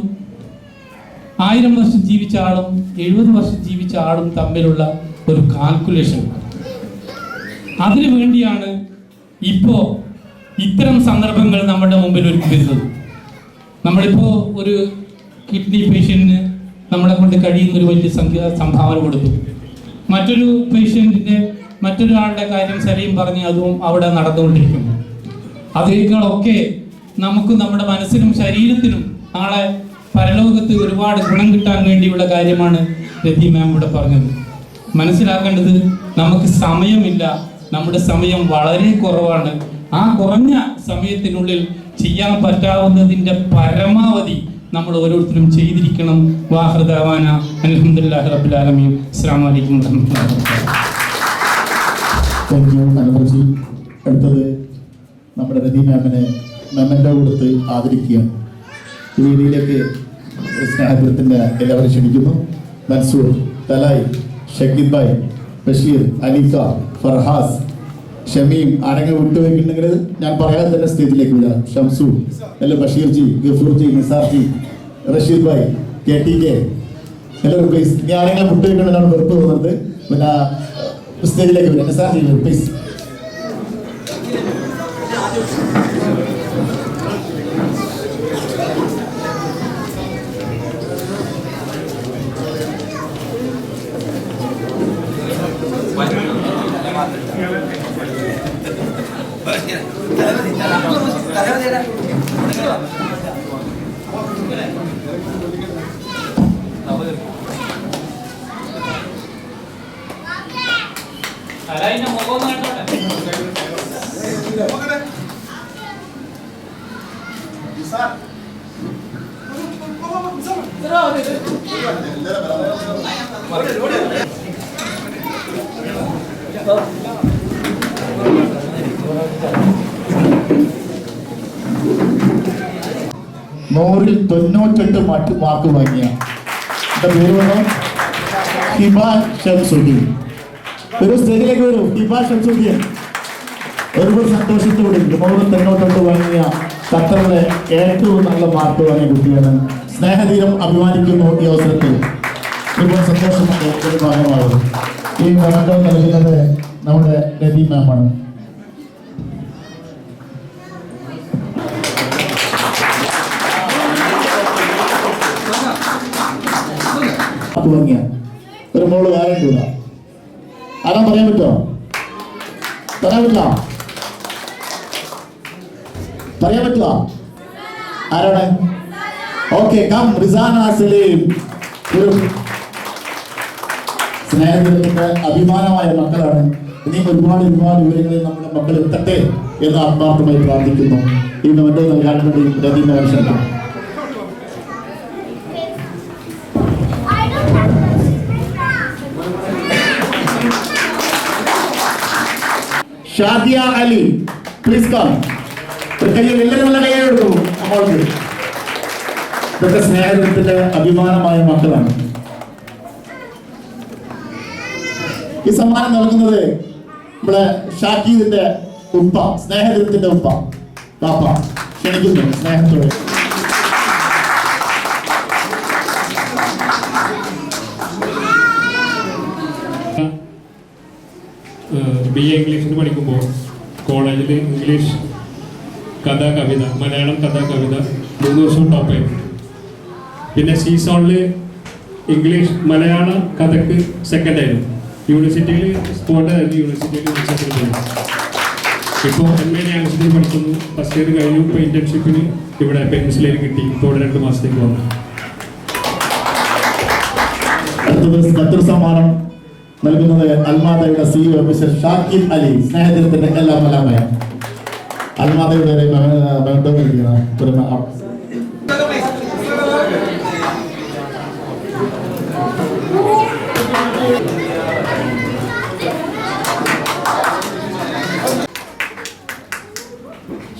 1000 വർഷം ജീവിച്ച ആളും 70 വർഷം ജീവിച്ച ആളും തമ്മിലുള്ള ഒരു കാൽക്കുലേഷൻ. അതിനു വേണ്ടിയാണ് ഇപ്പോ ഇത്തരം സന്ദർഭങ്ങൾ നമ്മുടെ മുമ്പിൽ ഒരുക്കി വരുന്നത്. നമ്മളിപ്പോ ഒരു കിഡ്നി പേഷ്യന്റിന് നമ്മളെ കൊണ്ട് കഴിയുന്ന ഒരു വലിയ സംഭാവന കൊടുത്തു. മറ്റൊരു പേഷ്യന്റിന്റെ മറ്റൊരാളുടെ കാര്യം സലീം പറഞ്ഞ് അതും അവിടെ നടന്നുകൊണ്ടിരിക്കുന്നു. അതിനേക്കാളൊക്കെ നമുക്ക് നമ്മുടെ മനസ്സിനും ശരീരത്തിനും നാളെ പരലോകത്ത് ഒരുപാട് ഗുണം കിട്ടാൻ വേണ്ടിയുള്ള കാര്യമാണ് രതി മാം ഇവിടെ പറഞ്ഞത്. മനസ്സിലാക്കേണ്ടത് നമുക്ക് സമയമില്ല, നമ്മുടെ സമയം വളരെ കുറവാണ്. ആ കുറഞ്ഞ സമയത്തിനുള്ളിൽ ചെയ്യാൻ പറ്റാവുന്നതിൻ്റെ പരമാവധി നമ്മൾ ഓരോരുത്തരും ചെയ്തിരിക്കണം. വാഹൃദാവാന അൽഹംദുലില്ലാഹി റബ്ബിൽ ആലമീൻ. അസ്സലാമു അലൈക്കും വറഹ്മത്തുള്ളാഹി വബറകാതുഹു. അടുത്തത് നമ്മുടെ രതി മാമിനെ മെമന്റോ കൊടുത്ത് ആദരിക്കുകയാണ്. ഈ വേദിയിലേക്ക് സ്നേഹപുരത്തിൻ്റെ എല്ലാവരും ക്ഷണിക്കുന്നു. മൻസൂർ, തലായി, ഷക്കീബ് ഭായ്, ബഷീർ, അലിഫ, ഫർഹാസ്, ഷമീം ആരെങ്കിലും വിട്ടുപോയിട്ടുണ്ടെങ്കിൽ ഞാൻ പറയാതെ തന്നെ സ്റ്റേജിലേക്ക് വിടാം. ഷംസു, അല്ല ബഷീർ ജി, ഗഫൂർ ജി, നിസാർ ജി, റഷീദ് ഭായ്, KTK, എല്ലാവരും പ്ലീസ്. ഇനി ആരെങ്കിലും വിട്ടുപോയിട്ടുണ്ടെന്നാണ് വെറുപ്പ് തോന്നുന്നത്. പിന്നെ സ്റ്റേജിലേക്ക് വിടാം. നിസാർ ജി പ്ലീസ്. നൂറിൽ 98 മാർക്ക് വാങ്ങിയ പേര് വേണം ഹിബ ഷംസുദ്ദീൻ. ഒരു സ്റ്റേജിലേക്ക് വരും. ഹിബ ഷംസുദ്ദീൻ ഒരുപാട് സന്തോഷത്തോടെ 198 വാങ്ങിയ ഖത്തറിലെ ഏറ്റവും നല്ല മാർക്ക് വാങ്ങിയ കുട്ടിയാണ്. സ്നേഹതീരം അഭിമാനിക്കുന്നു ഈ അവസരത്തിൽ. ഒരുപാട് സന്തോഷം ഒരു ഭാഗമാകും. ഈ മരണം നൽകുന്നത് നമ്മുടെ രതി മാമാണ്. വാങ്ങിയ ഒരു മോള് കാര്യം ആരാ പറയാൻ പറ്റുമോ? പറയാൻ പറ്റുമോ? ആരാണ്? Okay, come Rizana Saleem. ഒരു സ്നേഹത്തിന്റെ അഭിമാനമായ മക്കളാണ്. ഇനിയും ഒരുപാട് വിവരങ്ങളിൽ നമ്മുടെ മക്കൾ എത്തട്ടെ എന്ന് ആത്മാർത്ഥമായി പ്രാർത്ഥിക്കുന്നു. ഈ മറ്റോ നൽകാൻ വേണ്ടി രതീനെ ക്ഷണിക്കുന്നു. Shadiya Ali, please come. കയ്യിൽ എല്ലാവരും നല്ല കൈയ്യെടുത്തു. നമ്മൾക്ക് ഇതൊക്കെ സ്നേഹത്തിന്റെ അഭിമാനമായ മക്കളാണ്. ഈ സമ്മാനം നൽകുന്നത് നമ്മുടെ ഷാക്കീദിന്റെ ഉപ്പ, സ്നേഹത്തിന്റെ ഉപ്പ പാപ്പ. ക്ഷണിക്കുന്നു സ്നേഹത്തോടെ. BA ഇംഗ്ലീഷിന് പഠിക്കുമ്പോൾ കോളേജിൽ ഇംഗ്ലീഷ് കഥ കവിത, മലയാളം കഥ കവിത 3 വർഷം ടോപ്പായിരുന്നു. പിന്നെ സീസോണിൽ ഇംഗ്ലീഷ് മലയാള കഥക്ക് സെക്കൻഡായിരുന്നു. യൂണിവേഴ്സിറ്റിയിൽ സ്പോട്ടായിരുന്നു. യൂണിവേഴ്സിറ്റിയിൽ പോയി. ഇപ്പോൾ MA യൂണിവേഴ്സിറ്റിയിൽ പഠിക്കുന്നു. ഫസ്റ്റ് ഇയർ കഴിഞ്ഞു. ഇപ്പോൾ ഇന്റേൺഷിപ്പിന് ഇവിടെ പെൻസിലേൽ കിട്ടി. ഇപ്പോൾ 2 മാസത്തേക്ക് വന്നു. മറ്റൊരു സമ്മാനം നൽകുന്നത് അൽമാദയുടെ CEO മിസ്റ്റർ ഷാക്കിബ് അലി. സ്നേഹത്തിന്റെ എല്ലാം എല്ലാമായ അൽമാദയുടെ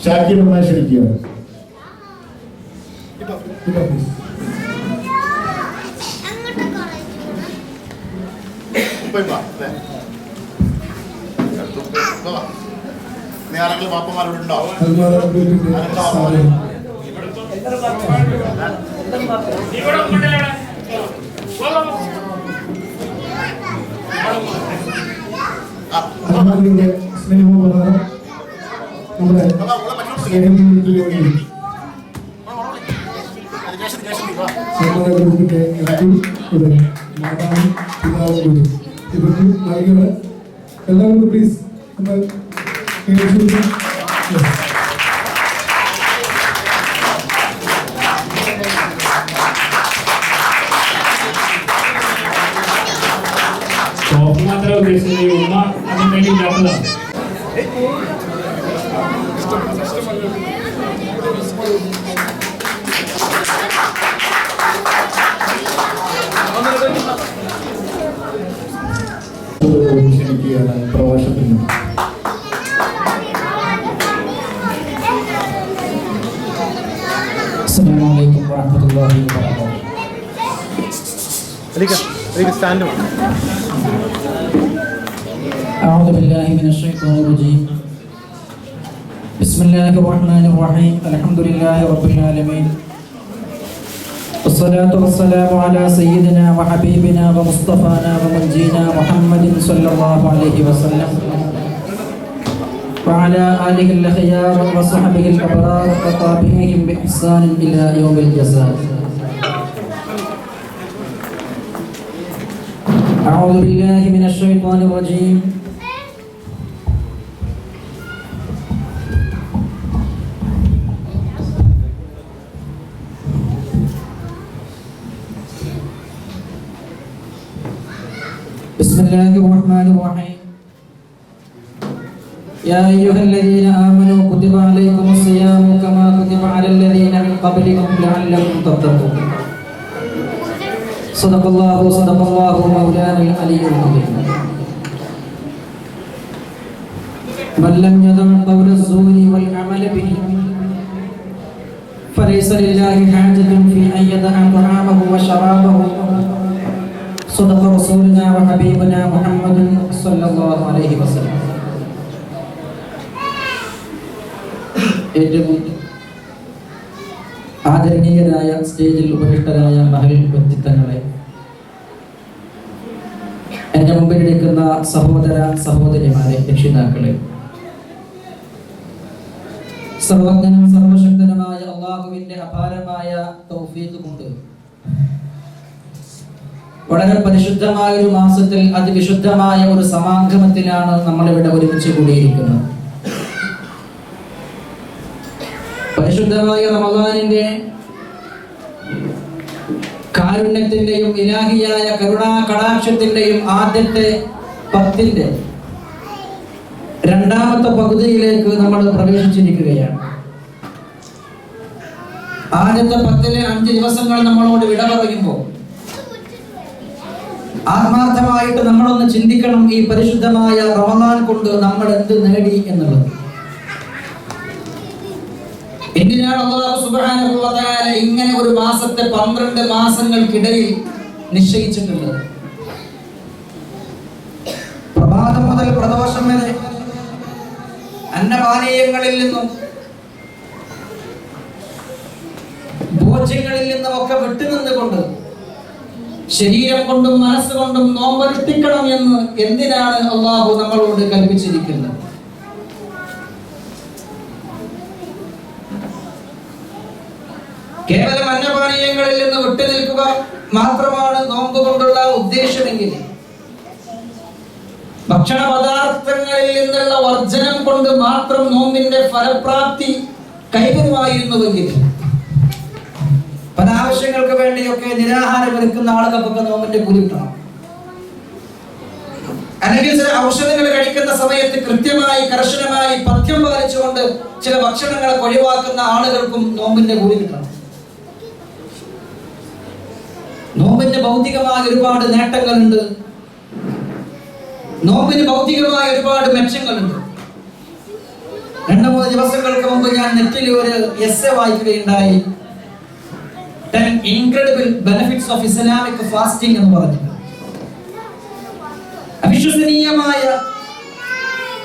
ഷാക്കിബ് ക്ഷണിക്കുകയാണ്. പാപ്പമാരോടുണ്ടോ? സ്നേഹോപകാരം നമ്മുടെ സ്നേഹത്തിന് വേണ്ടി സമ്മാന ഗ്രൂപ്പിന്റെ മാതാവും പിതാവും കൂടി ഇവർക്ക് നൽകിയാണ്. എല്ലാവരും പ്ലീസ് മാത്രമേ ഉദ്ദേശിച്ചത്. ഉമ്മ അതിൻ്റെ ഇല്ലാത്തതാണ്. ക്ഷണിക്കുകയാണ് പ്രഭാഷണത്തിൽ നിന്ന്. السلام عليكم ورحمة الله وبركاته. أعوذ بالله من الشيطان الرجيم. بسم الله الرحمن الرحيم. الحمد لله رب العالمين. والصلاة والسلام على سيدنا وحبيبنا ومصطفانا ومنجينا محمد صلى الله عليه وسلم وعلى آله الأخيار وصحبه الأبرار وتابعيهم بإحسان إلى يوم الجزاء. أعوذ بالله من الشيطان الرجيم. بسم الله الرحمن الرحيم. يا أيها الذين آمنوا كتب عليكم الصيام كما كتب على الذين من قبلكم لعلكم تتقون صدق الله مولانا العلي العظيم من لم يدع قول الزور والعمل به فليس لله حاجة في أن يدع طعامه وشرابه صدق رسولنا وحبيبنا محمد صلى الله عليه وسلم. ഏറ്റവും ആദരണീയരായ സ്റ്റേജിൽ ഉപവിഷ്ടരായ മഹൽ വ്യക്തിത്വങ്ങളെ, എൻ്റെ മുമ്പിലിരിക്കുന്ന സഹോദര സഹോദരിമാരെ, രക്ഷിതാക്കളെ, സർവജ്ഞനും സർവശക്തനുമായ അല്ലാഹുവിന്റെ അപാരമായ തൗഫീഖ് കൊണ്ട് വളരെ പരിശുദ്ധമായ ഒരു മാസത്തിൽ അതിവിശുദ്ധമായ ഒരു സമാഗമത്തിലാണ് നമ്മളിവിടെ ഒരുമിച്ച് കൂടിയിരിക്കുന്നത്. പരിശുദ്ധമായ റമളാനിന്റെ കാരുണ്യത്തിന്റെയും ഇലാഹിയായ കരുണാ കടാക്ഷത്തിന്റെയും ആദ്യത്തെ 10ന്റെ രണ്ടാമത്തെ പകുതിയിലേക്ക് നമ്മൾ പ്രവേശിച്ചിരിക്കുകയാണ്. ആദ്യത്തെ 10ലെ 5 ദിവസങ്ങൾ നമ്മളോട് വിട പറയുമ്പോൾ ആത്മാർത്ഥമായിട്ട് നമ്മളൊന്ന് ചിന്തിക്കണം, ഈ പരിശുദ്ധമായ റമളാൻ കൊണ്ട് നമ്മൾ എന്ത് നേടി എന്നുള്ളത്. എന്തിനാണ് അല്ലാഹു സുബ്ഹാനഹു വ തആല ഇങ്ങനെ ഒരു മാസത്തെ 12 മാസങ്ങൾക്കിടയിൽ നിശ്ചയിച്ചിട്ടുള്ളത്? പ്രഭാതം മുതൽ പ്രദോഷം വരെ അന്നപാനീയങ്ങളിൽ നിന്നും ഭോജ്യങ്ങളിൽ നിന്നും ഒക്കെ വിട്ടുനിന്നുകൊണ്ട് ശരീരം കൊണ്ടും മനസ്സുകൊണ്ടും നോമ്പനുഷ്ഠിക്കണം എന്ന് എന്തിനാണ് അല്ലാഹു നമ്മളോട് കൽപ്പിച്ചിരിക്കുന്നത്? കേവലം അന്നപാനീയങ്ങളിൽ നിന്ന് വിട്ടുനിൽക്കുക മാത്രമാണ് നോമ്പ് കൊണ്ടുള്ള ഉദ്ദേശമെങ്കിൽ, ഭക്ഷണ പദാർത്ഥങ്ങളിൽ നിന്നുള്ള വർജനം കൊണ്ട് മാത്രം നോമ്പിന്റെ ഫലപ്രാപ്തി കൈവരുമായിരുന്നുവെങ്കിൽ, പല ആവശ്യങ്ങൾക്ക് വേണ്ടിയൊക്കെ നിരാഹാരം എടുക്കുന്ന ആളുകൾക്കൊക്കെ നോമ്പിന്റെ കൂലി കിട്ടണം. അല്ലെങ്കിൽ ചില ഔഷധങ്ങൾ കഴിക്കുന്ന സമയത്ത് കൃത്യമായി കർശനമായി പഥ്യം പാലിച്ചുകൊണ്ട് ചില ഭക്ഷണങ്ങളെ ഒഴിവാക്കുന്ന ആളുകൾക്കും നോമ്പിന്റെ കൂലി കിട്ടണം. നോമ്പിന് ഭൗതികമായ ഒരുപാട് നേട്ടങ്ങളുണ്ട്, നോമ്പിന് ഭൗതികമായ ഒരുപാട് മെച്ചങ്ങളുണ്ട്. 2-3 ദിവസങ്ങൾക്ക് മുമ്പ് ഞാൻ നെറ്റിൽ ഒരു essay വായിക്കുകയുണ്ടായി. 10 incredible benefits of Islamic fasting എന്ന് പറഞ്ഞു. അവിശ്വസനീയമായ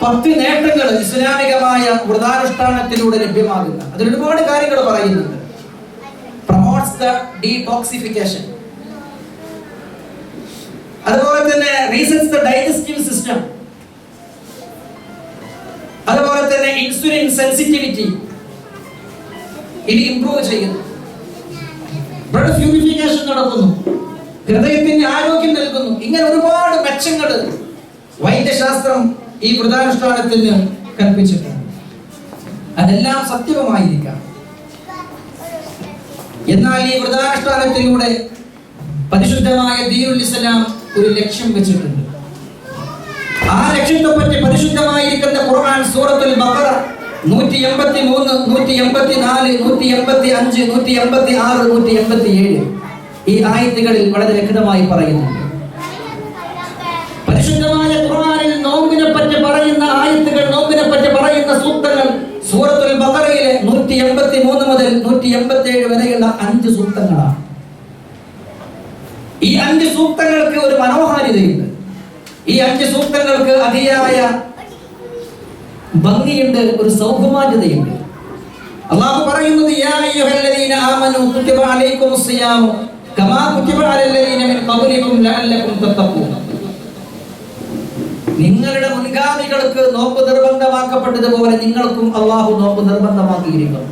10 നേട്ടങ്ങൾ ഇസ്ലാമികമായ വ്രതാനുഷ്ഠാനത്തിലൂടെ ലഭ്യമാകുന്ന. അതിൽ ഒരുപാട് കാര്യങ്ങൾ പറയുന്നുണ്ട്. Promotes the detoxification. അതുപോലെ തന്നെ resets the digestive system. അതുപോലെ തന്നെ ഇൻസുലിൻ സെൻസിറ്റിവിറ്റി ഇത് ഇംപ്രൂവ് ചെയ്യുന്നു. ബ്ലഡ് പ്യൂരിഫിക്കേഷൻ നടക്കുന്നു, ഹൃദയത്തിന് ആരോഗ്യം നൽകുന്നു. ഇങ്ങനെ ഒരുപാട് മെച്ചങ്ങൾ വൈദ്യശാസ്ത്രം ഈ വ്രതാനുഷ്ഠാനത്തിന് കൽപ്പിച്ചിട്ടുണ്ട്. അതെല്ലാം സത്യവുമായിരിക്കാം. എന്നാൽ ഈ വ്രതാനുഷ്ഠാനത്തിലൂടെ പരിശുദ്ധമായ ദീനുൽ ഇസ്ലാം ഒരു ലക്ഷ്യം വെച്ചിട്ടുണ്ട്. ആ ലക്ഷ്യത്തെ പറ്റി പരിശുദ്ധമായിരിക്കുന്ന ഖുർആൻ സൂറത്തുൽ ബഖറ 183, 184, 185, 186, 187 ഈ ആയത്തുകളിൽ വളരെ വ്യക്തമായി പറയുന്നുണ്ട്. പരിശുദ്ധമായ ഖുർആനിൽ നോമ്പിനെ പറ്റി പറയുന്ന ആയത്തുകൾ, നോമ്പിനെ പറ്റി പറയുന്ന സൂക്തങ്ങൾ സൂറത്തുൽ ബഖറയിലെ 183 മുതൽ 187 വരെയുള്ള 5 സൂക്തങ്ങളാണ്. ഈ 5 സൂക്തങ്ങൾക്ക് ഒരു മനോഹാരിതയുണ്ട്. ഈ 5 സൂക്തങ്ങൾക്ക് അതിയായ ഭംഗിയുണ്ട്, ഒരു സൗകുമാര്യതയുണ്ട്. അല്ലാഹു പറയുന്നത്, യാ അയ്യുഹല്ലദീന ആമനൂ കുതിബ അലൈക്കുമുസ് സിയാമു കമാ കുതിബ അലല്ലദീന മിൻ ഖബ്ലികും ലഅല്ലകും തത്തഖൂൻ. നിങ്ങളുടെ മുൻഗാമികൾക്ക് നോമ്പ് നിർബന്ധമാക്കപ്പെട്ടതുപോലെ നിങ്ങൾക്കും അല്ലാഹു നോമ്പ് നിർബന്ധമാക്കിയിരിക്കുന്നു.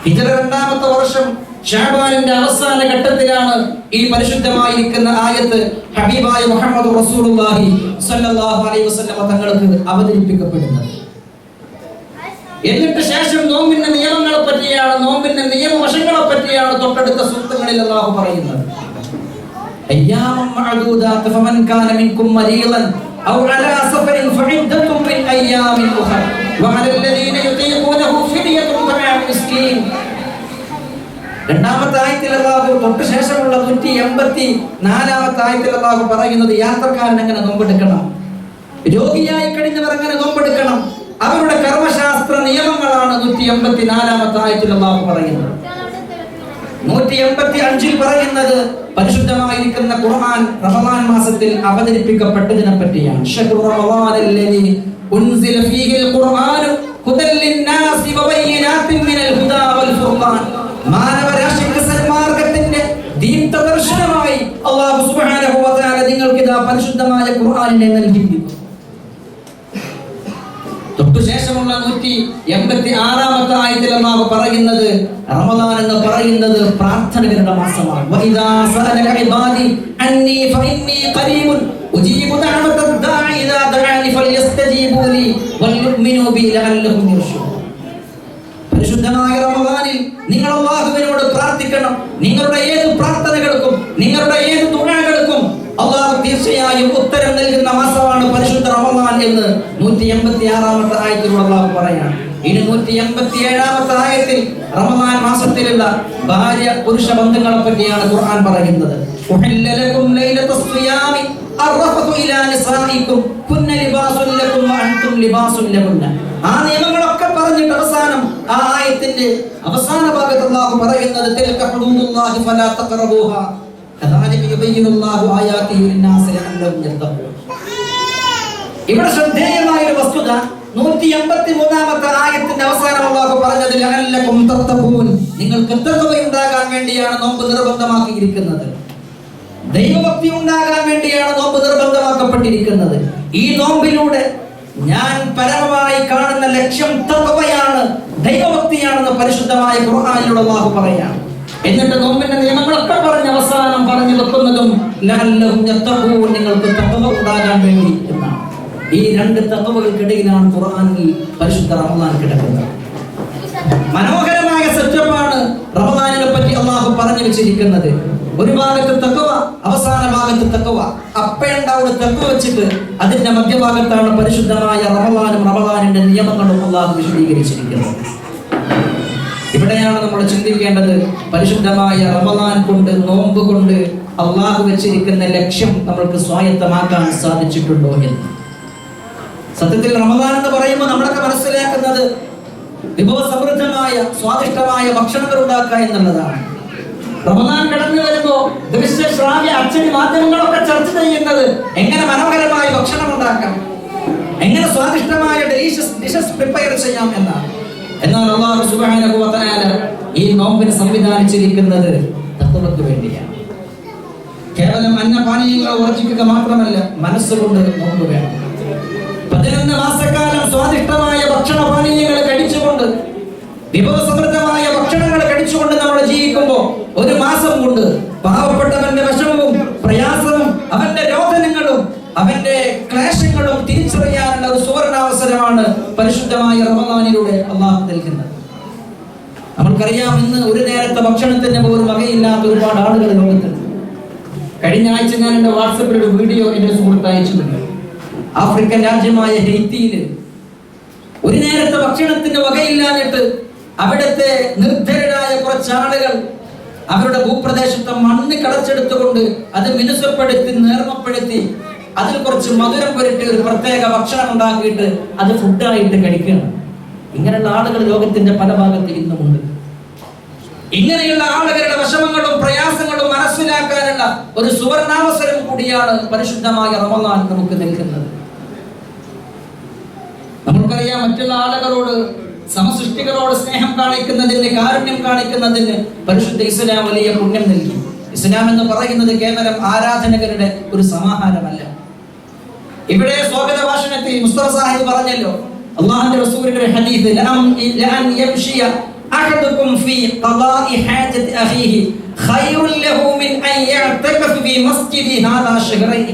ഹിജ്റ 2ാമത്തെ വർഷം ശഅബാനിന്റെ അവസാന ഘട്ടത്തിലാണ് ഈ പരിശുദ്ധമായിരിക്കുന്ന ആയത്ത് ഹബീബായ മുഹമ്മദ് റസൂലുള്ളാഹി സ്വല്ലല്ലാഹു അലൈഹി വസല്ലം തങ്ങൾക്ക് അവതരിപ്പിക്കപ്പെടുന്നത്. എന്നിട്ട് ശേഷം നോമ്പിന്റെ നിയമങ്ങളെ പറ്റിയാണ്, നോമ്പിന്റെ നിയമവശങ്ങളെ പറ്റിയാണ് തൊട്ടടുത്ത സൂക്തങ്ങളിൽ അല്ലാഹു പറയുന്നത്. അയ്യാമുൻ മഅദൂദാത്ത് ഫമൻ കാന മിൻകും മരീളൻ ഔ അലാ സഫരിൻ ഫഇദ്ദത്തും മിൻ അയ്യാമിൻ ഉഖർ വഅല الذين يطيقونه فدية طعام مسكين. രണ്ടാമത്തെ ആയത്തിൽ അല്ലാഹു തൊട്ട് ശേഷമുള്ള 184ാമത്തെ ആയത്തിൽ അല്ലാഹു പറയുന്നത് യാത്രക്കാരൻ എങ്ങനെ നോമ്പെടുക്കണം, രോഗിയായി കഴിഞ്ഞവർ എങ്ങനെ നോമ്പെടുക്കണം, അവരുടെ കർമ്മശാസ്ത്ര നിയമങ്ങളാണ് 184ാമത്തെ ആയത്തിൽ അല്ലാഹു പറയുന്നത്. 185 പറയുന്നത് പരിശുദ്ധമായിരിക്കുന്ന ഖുർആൻ റമളാൻ മാസത്തിൽ അവതരിപ്പിക്കപ്പെട്ടതിനെ പറ്റിയാണ്. ശഹ്റു റമളാനല്ലദീ ഉൻസില ഫീഹിൽ ഖുർആനു ഹുദൽ ലിന്നാസി വബയ്യിനാത്തിൻ മിനൽ ഹുദാ വൽ ഫുർഖാൻ. മാനവരാശിക്ക് സന്മാർഗ്ഗത്തിന്റെ ദീപ്തദർശനമായി അല്ലാഹു സുബ്ഹാനഹു വ തആല നിങ്ങൾക്ക് ഇതാ പരിശുദ്ധമായ ഖുർആനിനെ നൽകിയിരിക്കുന്നു. തൊട്ടുശേഷമുള്ള 186ാമത്തെ ആയത്തിൽ അല്ലാഹു പറയുന്നത് റമളാൻ എന്ന് പറയുന്നത് പ്രാർത്ഥനകളുടെ മാസമാണ്. വഇദാ സഅലക ഇബാദി അന്നി ഫഇന്നി ഖരീബുൻ ഉജീബു ദഅവതദ് ദാഇ ഇദാ ദഅനി ഫൽയസ്തജീബു ലി വൽയുമിനു ബി ലഅല്ലഹും യർഷൂൻ. പരിശുദ്ധമായ റമളാനിൽ നിങ്ങൾ അല്ലാഹുവിനോട് പ്രാർത്ഥിക്കണം. നിങ്ങളുടെ ഏത് പ്രാർത്ഥനകൾക്കും നിങ്ങളുടെ ഏത് ദുആകൾക്കും അല്ലാഹു തീർച്ചയായും ഉത്തരം നൽകുന്ന മാസമാണ് പരിശുദ്ധ റമളാൻ എന്ന് 186ാമത്തെ ആയത്തിൽ അല്ലാഹു പറയാണ്. ഇനി 187ാമത്തെ ആയത്തിൽ റമളാൻ മാസത്തിലുള്ള ഭാര്യ പുരുഷ ബന്ധങ്ങളെ പറ്റിയാണ് ഖുർആൻ പറയുന്നത്. ഉഹില്ല ലക്കും ലൈലത്തുസ് സിയാമി അർറഫതു ഇലാ നിസാഇകും കുന്ന ലിബാസുൻ ലക്കും വഅൻതും ലിബാസുൻ ലഹുന്ന. ആ നിയമങ്ങളൊക്കെ പറഞ്ഞിട്ട് അവസാനം ആ ആയത്തിന്റെ അവസാന ഭാഗത്ത് അല്ലാഹു പറയുന്നത് തിൽക ഹുദൂദുല്ലാഹി ഫലാ തഖറബൂഹാ കദാലിക യുബയ്യിനുല്ലാഹു ആയാതിഹി ലിന്നാസി ലഅല്ലഹും യത്തഖൂൻ. ഇവിടെ ശ്രദ്ധേയമായ ഒരു വസ്തുത 183ാമത്തെ ആയത്തിന്റെ അവസാനം അല്ലാഹു പറഞ്ഞത് ലഅല്ലകും തത്തഖൂൻ, നിങ്ങൾക്ക് തഖ്വയുണ്ടാകാൻ വേണ്ടിയാണ് നോമ്പ് നിർബന്ധമാക്കിയിരിക്കുന്നത്. ദൈവഭക്തി ഉണ്ടാകാൻ വേണ്ടിയാണ് നോമ്പ് നിർബന്ധമാക്കപ്പെട്ടിരിക്കുന്നത്. ഈ നോമ്പിലൂടെ ഞാൻ പരമമായി കാണുന്ന ലക്ഷ്യം തഖ്വയാണ്, ദൈവഭക്തിയാണെന്ന് പരിശുദ്ധമായ ഖുർആനിലൂടെ അല്ലാഹു പറയാണ്. എന്നിട്ട് നോമ്പിന്റെ നിയമങ്ങളൊക്കെ പറഞ്ഞ് അവസാനം പറഞ്ഞു വെക്കുന്നതും ലഅല്ലഹും യത്തഖൂൻ, നിങ്ങൾക്ക് തഖ്വ ഉണ്ടാകാൻ വേണ്ടി എന്നാണ്. ഈ രണ്ട് തഖ്വകൾക്കിടയിലാണ് ഖുർആനിൽ പരിശുദ്ധ റമളാൻ കിടക്കുന്നത്. മനോഹരമായ സെറ്റപ്പാണ് റമളാനിനെ പറ്റി അല്ലാഹു പറഞ്ഞു വെച്ചിരിക്കുന്നത്. ഒരു ഭാഗത്ത് തഖ്വ, അവസാന ഭാഗത്ത് തഖ്വ, അപ്പയുണ്ടാവുന്ന തഖ്വ വെച്ചിട്ട് അതിന്റെ മധ്യഭാഗത്താണ് പരിശുദ്ധമായ റമളാനും റമളാനിന്റെ നിയമങ്ങളും അല്ലാഹു വിശദീകരിച്ചിരിക്കുന്നത്. ഇവിടെയാണ് നമ്മൾ ചിന്തിക്കേണ്ടത്, പരിശുദ്ധമായ റമളാൻ കൊണ്ട്, നോമ്പ് കൊണ്ട് അല്ലാഹു വെച്ചിരിക്കുന്ന ലക്ഷ്യം നമ്മൾക്ക് സ്വായത്തമാക്കാൻ സാധിച്ചിട്ടുണ്ടോ എന്ന്. സത്യത്തിൽ റമളാൻ എന്ന് പറയുമ്പോൾ നമ്മളൊക്കെ മനസ്സിലാക്കുന്നത് വിഭവസമൃദ്ധമായ സ്വാദിഷ്ടമായ ഭക്ഷണങ്ങൾ ഉണ്ടാക്കുക എന്നുള്ളതാണ്. റമളാൻ കടന്നു വരുമ്പോ ദൃശ്യശ്രാവ്യ അച്ചടി മാധ്യമങ്ങളൊക്കെ ചർച്ച ചെയ്യുന്നത് എങ്ങനെ മനോഹരമായ ഭക്ഷണം ഉണ്ടാക്കാം, എങ്ങനെ സ്വാദിഷ്ടമായ ഡെലീഷ്യസ് ഡിഷസ് പ്രിപ്പയർ ചെയ്യാം എന്നാണ്. എന്നാൽ അല്ലാഹു സുബ്ഹാനഹു വ തആല ഈ നോമ്പിനെ സംവിധാനിച്ചിരിക്കുന്നത് തഖ്വയ്ക്ക് വേണ്ടിയാണ്. കേവലം അന്നപാനീയങ്ങൾ വർജിക്കുക മാത്രമല്ല, മനസ്സുകൊണ്ട് നോമ്പ് വേണം. 11 മാസക്കാലം സ്വാദിഷ്ടമായ ഭക്ഷണപാനീയങ്ങൾ കഴിച്ചുകൊണ്ട്, വിഭവസമൃദ്ധമായ ഭക്ഷണങ്ങൾ കഴിച്ചുകൊണ്ട് നമ്മൾ ജീവിക്കുമ്പോൾ ഒരു മാസം കൊണ്ട് പാവപ്പെട്ടവന്റെ വിഷമവും പ്രയാസവും അവന്റെ രോദനങ്ങളും അവന്റെ ക്ലേശങ്ങളും തിരിച്ചറിയാനുള്ള ഒരു സുവർണാവസരമാണ് പരിശുദ്ധമായ റമളാനിലൂടെ അല്ലാഹു നൽകുന്നത്. നമുക്കറിയാം, ഇന്ന് ഒരു നേരത്തെ ഭക്ഷണത്തിന് പോലും വകയില്ലാത്ത ഒരുപാട് ആളുകൾ ലോകത്തുണ്ട്. കഴിഞ്ഞ ആഴ്ച ഞാൻ എന്റെ വാട്സപ്പിൽ ഒരു വീഡിയോ എന്റെ സുഹൃത്ത് അയച്ചിട്ടുണ്ട്. ആഫ്രിക്കൻ രാജ്യമായ ഹെയ്ത്തിയിൽ ഒരു നേരത്തെ ഭക്ഷണത്തിന് വകയില്ലാഞ്ഞിട്ട് അവിടുത്തെ നിർദ്ധരായ കുറച്ച് ആളുകൾ അവരുടെ ഭൂപ്രദേശത്തെ മണ്ണ് കടച്ചെടുത്തുകൊണ്ട് അത് മിനുസപ്പെടുത്തി നേർമപ്പെടുത്തി അതിൽ കുറച്ച് മധുരം പുരട്ടി ഒരു പ്രത്യേക ഭക്ഷണം ഉണ്ടാക്കിയിട്ട് അത് ഫുഡായിട്ട് കഴിക്കണം. ഇങ്ങനെയുള്ള ആളുകൾ ലോകത്തിന്റെ പല ഭാഗത്ത് ഇന്നുമുണ്ട്. ഇങ്ങനെയുള്ള ആളുകളുടെ വിഷമങ്ങളും പ്രയാസങ്ങളും മനസ്സിലാക്കാനുള്ള ഒരു സുവർണാവസരം കൂടിയാണ് പരിശുദ്ധമായ റമളാൻ നമുക്ക് നൽകുന്നത്. നമുക്കറിയാം, മറ്റുള്ള ആളുകളോട്, സമസൃഷ്ടികളോട് സ്നേഹം കാണിക്കുന്നതിന്, കാരുണ്യം കാണിക്കുന്നതിന് പരിശുദ്ധ ഇസ്ലാം വലിയ പുണ്യം നൽകി. ഇസ്ലാം എന്ന് പറയുന്നത് കേവലം ആരാധനകളുടെ ഒരു സമാഹാരമല്ല. ഇവിടെ സ്വാഗത ഭാഷണത്തിൽ മുസ്തഫ സാഹിബ് പറഞ്ഞല്ലോ, അല്ലാഹുവിന്റെ റസൂലിന്റെ ഹദീസ്, ലഅൻ യംഷിയ അഹദുകും ഫീ ഖദാഇ ഹാജതി അഖീഹി ഖൈറുൻ ലഹു മിൻ അൻ യഅതഖഫ ഫീ മസ്ജിദി ഹാദാ ശഹറൈൻ.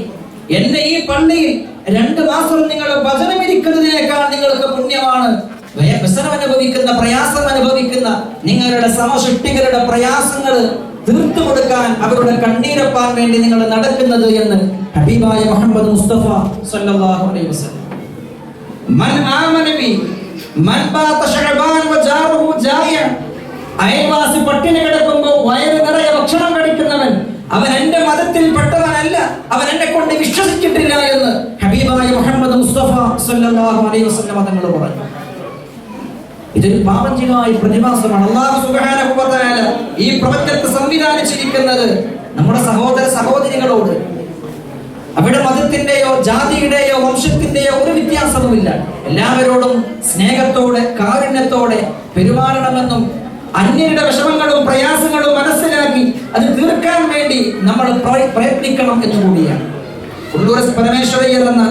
എന്റെ ഈ പള്ളിയിൽ 2 മാസം നിങ്ങൾ ഭജനം ഇരിക്കുന്നതിനേക്കാൾ നിങ്ങൾക്ക് പുണ്യമാണ്. വ്യസനം അനുഭവിക്കുന്ന, പ്രയാസം അനുഭവിക്കുന്ന നിങ്ങളുടെ സമസൃഷ്ടികളുടെ പ്രയാസങ്ങൾ തീർത്തു കൊടുക്കാൻ, അവരുടെ കണ്ണീരപ്പാൻ വേണ്ടി നിങ്ങൾ നടക്കുന്നത് എന്ന് ഹബീബായ മുഹമ്മദ് മുസ്തഫ സല്ലല്ലാഹു അലൈഹി വസല്ലം. മൻ ആമന ബി മൻ ബാത ശഅബാൻ വജാറുഹു ജായ. അയൽവാസി പട്ടിണി കിടക്കുമ്പോൾ വയറ് നിറയെ ഭക്ഷണം കഴിക്കുന്നവൻ അവൻ എന്റെ മതത്തിൽ പെട്ടവനല്ല, അവൻ എന്നെ കൊണ്ട് വിശ്വസിച്ചിട്ടില്ല എന്ന് ഹബീബായ മുഹമ്മദ് മുസ്തഫ സല്ലല്ലാഹു അലൈഹി വസല്ലം തങ്ങൾ പറഞ്ഞു. ഇതൊരു പാപഞ്ചികമായ പ്രതിഭാസമാണ്. അല്ലാഹു സുബ്ഹാനഹു വ തആല ഈ പ്രപഞ്ചത്തെ സംവിധാനിച്ചിരിക്കുന്നത് നമ്മുടെ സഹോദര സഹോദരികളോട്. അവിടെ മതത്തിന്റെയോ ജാതിയുടെയോ വംശത്തിന്റെയോ ഒരു വ്യത്യാസവുമില്ല. എല്ലാവരോടും സ്നേഹത്തോടെ കാരുണ്യത്തോടെ പെരുമാറണമെന്നും അന്യരുടെ വിഷമങ്ങളും പ്രയാസങ്ങളും മനസ്സിലാക്കി അത് തീർക്കാൻ വേണ്ടി നമ്മൾ പ്രയത്നിക്കണം എന്നുകൂടിയാണ്. ഉള്ളൂർ പരമേശ്വരയ്യർ എന്ന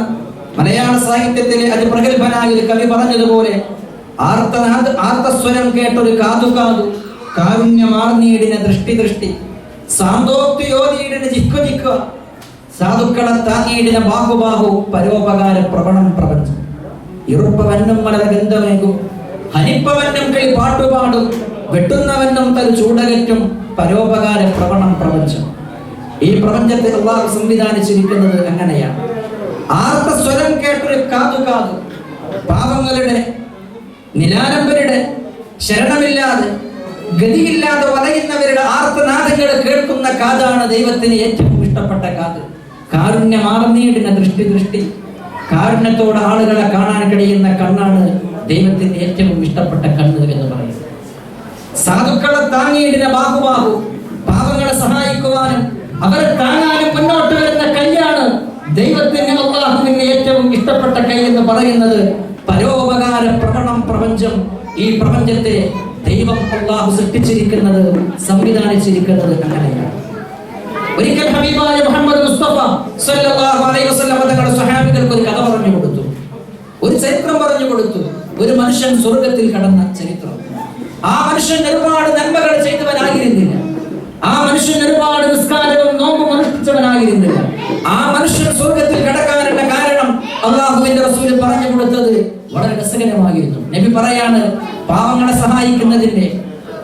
മലയാള സാഹിത്യത്തിലെ അതിപ്രഗത്ഭനായ ഒരു കവി പറഞ്ഞതുപോലെ, ആർത്തസ്വരം കേട്ടൊരു കാതു കാതു, കാരുണ്യമാർന്നീടിന ദൃഷ്ടി ദൃഷ്ടി, സാന്തോക്തിയോതിയിടിന ജിക്വ ജിക്വ, സാധുക്കളെ താങ്ങിയിടിന ബാഹുബാഹു, പരോപകാര പ്രവണം പ്രപഞ്ചം. ഇറുപ്പവന്നും മലര ഗന്ധമേകും, ഹനിപ്പവന്നും കിളി പാട്ടുപാടും, വെട്ടുന്നവനും തരു ചൂടകറ്റും, പരോപകാര പ്രവണം പ്രപഞ്ചം. ഈ പ്രപഞ്ചത്തെ അല്ലാഹു സംവിധാനിച്ചിരിക്കുന്നത് അങ്ങനെയാണ്. ആർത്തസ്വരം കേട്ടൊരു കാതു കാതു, പാവങ്ങളുടെ നിലാലംബരുടെ ശരണമില്ലാതെ ഗതിയില്ലാതെ വലയുന്നവരുടെ ആർത്തനാദങ്ങൾ കേൾക്കുന്ന കാതാണ് ദൈവത്തിന് ഏറ്റവും ഇഷ്ടപ്പെട്ട കാത്. കാരുണ്യമാർന്നീടിന ദൃഷ്ടി ദൃഷ്ടി, കാരുണ്യത്തോടെ ആളുകളെ കാണാൻ കഴിയുന്ന കണ്ണാണ് ദൈവത്തിന് ഏറ്റവും ഇഷ്ടപ്പെട്ട കണ്ണ് എന്ന് പറയുന്നത്. സാധുക്കളെ താങ്ങിയിടിന ബാഹുബാഹു, പാവങ്ങളെ സഹായിക്കുവാനും അവരെ താങ്ങാനും മുന്നോട്ട് വരുന്ന കൈയാണ് ദൈവത്തിന് അല്ലാഹുവിന് ഏറ്റവും ഇഷ്ടപ്പെട്ട കൈ എന്ന് പറയുന്നത്. പരോപകാര പ്രവണം പ്രപഞ്ചം. ഈ പ്രപഞ്ചത്തെ ദൈവം അല്ലാഹു സൃഷ്ടിച്ചിരിക്കുന്നത്, സംവിധാനിച്ചിരിക്കുന്നത് അങ്ങനെയാണ്. ഒരിക്കൽ ഹബീബായ മുഹമ്മദ് മുസ്തഫ സല്ലല്ലാഹു അലൈഹി വസല്ലം തങ്ങളുടെ സ്വഹാബികൾക്ക് ഒരു കഥ പറഞ്ഞു കൊടുത്തു, ഒരു ചരിത്രം പറഞ്ഞു കൊടുത്തു. ഒരു മനുഷ്യൻ സ്വർഗത്തിൽ കടന്ന ചരിത്രം. ആ മനുഷ്യൻ ഒരുപാട് നന്മകൾ ചെയ്തവനായിരുന്നില്ല. ആ മനുഷ്യൻ ഒരുപാട് നിസ്കാരവും നോമ്പും അനുഷ്ഠിച്ചവനായിരുന്നില്ല. ആ മനുഷ്യൻ സ്വർഗത്തിൽ കടക്കാനുള്ള കാരണം അല്ലാഹുവിന്റെ റസൂൽ പറഞ്ഞു കൊടുത്തത് വളരെ രസകരമായിരുന്നു. നബി പറയാണ്, പാവങ്ങളെ സഹായിക്കുന്നതിന്റെ,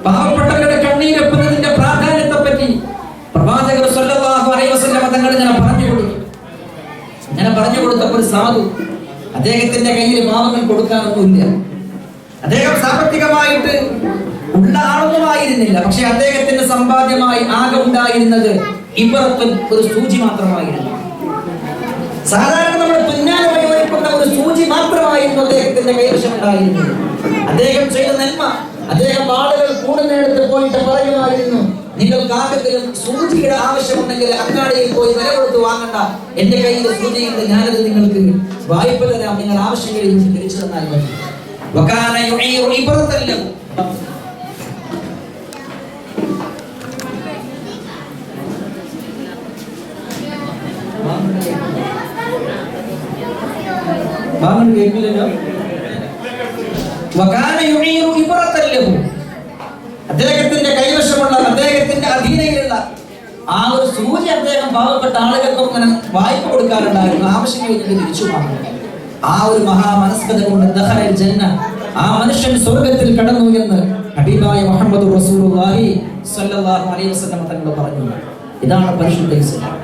പാവപ്പെട്ടവരുടെ കണ്ണീരൊപ്പുന്നതിന്റെ പ്രാധാന്യത്തെ പറ്റി പ്രവാചകർ സല്ലല്ലാഹു അലൈഹി വസല്ലം തങ്ങൾ ഇങ്ങനെ പറഞ്ഞു കൊടുത്തപ്പോൾ ഒരു സാധു, അദ്ദേഹത്തിന്റെ കയ്യിൽ പാവങ്ങൾ കൊടുക്കാനൊന്നുമില്ല, അദ്ദേഹം സാമ്പത്തികമായിട്ട് ഉള്ള ആളൊന്നുമായിരുന്നില്ല. പക്ഷെ അദ്ദേഹത്തിന്റെ സമ്പാദ്യമായി ആകെ ഉണ്ടായിരുന്നത് ഇബറത്തുൻ, ഒരു സൂചി മാത്രമായിരുന്നു. സാധാരണ നമ്മൾ തുന്നാൻ ഉപയോഗിക്കുന്ന ഒരു സൂചി മാത്രമായിരുന്നു അദ്ദേഹത്തിന്റെ കൈവശം ഉണ്ടായിരുന്നത്. അദ്ദേഹം ചെയ്ത നന്മ, അദ്ദേഹം ആളുകൾ കൂടുന്നിടത്ത് പോയിട്ട് പറയുമായിരുന്നു, നിങ്ങൾക്ക് ആർക്കെങ്കിലും സൂചിയുടെ ആവശ്യമുണ്ടെങ്കിൽ അങ്ങാടിയിൽ പോയി വില കൊടുത്ത് വാങ്ങണ്ട, എന്റെ കയ്യിൽ സൂചിയുണ്ട്, ഞാനത് നിങ്ങൾക്ക് വായ്പ തരാം, നിങ്ങൾ ആവശ്യങ്ങളിൽ തിരിച്ചു തന്നാൽ മതി. അദ്ദേഹത്തിന്റെ കൈവശമുള്ള, അദ്ദേഹത്തിന്റെ അധീനയിലുള്ള ആ ഒരു സൂചി അദ്ദേഹം പാവപ്പെട്ട ആളുകൾക്കും ഇങ്ങനെ വായ്പ കൊടുക്കാറുണ്ടായിരുന്നു, ആവശ്യം കഴിഞ്ഞിട്ട് തിരിച്ചു വാങ്ങും. ആ ഒരു മഹാമനസ്കത കൊണ്ട് ദഖലൽ ജന്ന, ആ മനുഷ്യൻ സ്വർഗത്തിൽ കടന്നു എന്ന് ഹബീബായ മുഹമ്മദ് റസൂലുള്ളാഹി സ്വല്ലല്ലാഹു അലൈഹി വസല്ലം തങ്ങൾ പറഞ്ഞു. ഇതാണ് പരിശുദ്ധ ഇസ്ലാം.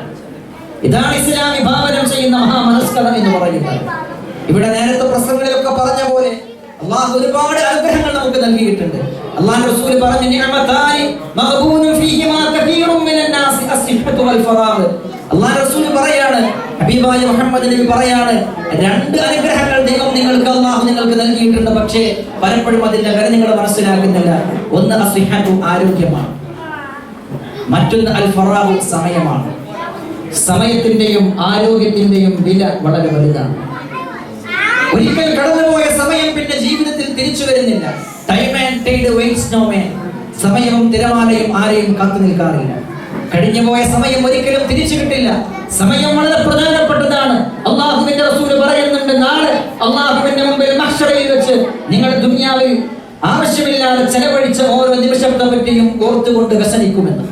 ഇതാണ് ഇസ്ലാം വിഭാവനം ചെയ്യുന്ന മഹാമനസ്കത എന്ന് പറയുന്നത്. ഇവിടെ നേരത്തെ പ്രസംഗങ്ങളിലൊക്കെ പറഞ്ഞ പോലെ അല്ലാഹു ഒരുപാട് അനുഗ്രഹങ്ങൾ നമുക്ക് നൽകിയിട്ടുണ്ട്. അല്ലാഹുവിന്റെ റസൂൽ പറഞ്ഞു, നിഅമതാനി മഗ്ബൂനു ഫീഹിമാ കതീറുൻ മിനൻ നാസി അസ്ഹിഹതു വൽ ഫറാഗ്. അല്ലാഹുവിന്റെ റസൂൽ പറയാണ്, ഹബീബായ മുഹമ്മദ് നബി പറയാണ്, രണ്ട് അനുഗ്രഹങ്ങൾ ദൈവം നിങ്ങൾക്ക് നൽകിയിട്ടുണ്ട്. പക്ഷേ പലപ്പോഴും അതിന്റെ വില നിങ്ങൾ മനസ്സിലാക്കുന്നില്ല. ഒന്ന് അസ്ഹിഹതു, ആരോഗ്യമാണ്. മറ്റൊന്ന് അൽ ഫറാഗ്, സമയമാണ്. സമയത്തിന്റെയും ആരോഗ്യത്തിന്റെയും വില വളരെ വലുതാണ്. ഒരിക്കൽ കടന്നുപോയ സമയം പിന്നെ ജീവിതത്തിൽ തിരിച്ചു വരുന്നില്ല. Time and tide waits no man. സമയവും തിരമാലയും ആരെയും കാത്തു നിൽക്കാറില്ല. കഴിഞ്ഞുപോയ സമയം ഒരിക്കലും തിരിച്ചു കിട്ടില്ല. സമയം വളരെ പ്രധാനപ്പെട്ടതാണ്. അല്ലാഹുവിന്റെ റസൂൽ പറയുന്നുണ്ട്, നാളെ അല്ലാഹുവിന്റെ മുമ്പിൽ മഹ്ശറിൽ വെച്ച് നിങ്ങൾ ദുനിയാവിൽ ആവശ്യമില്ലാതെ ചെലവഴിച്ച ഓരോ നിമിഷത്തെ പറ്റിയും ഓർത്തുകൊണ്ട് വ്യസനിക്കുമെന്ന്.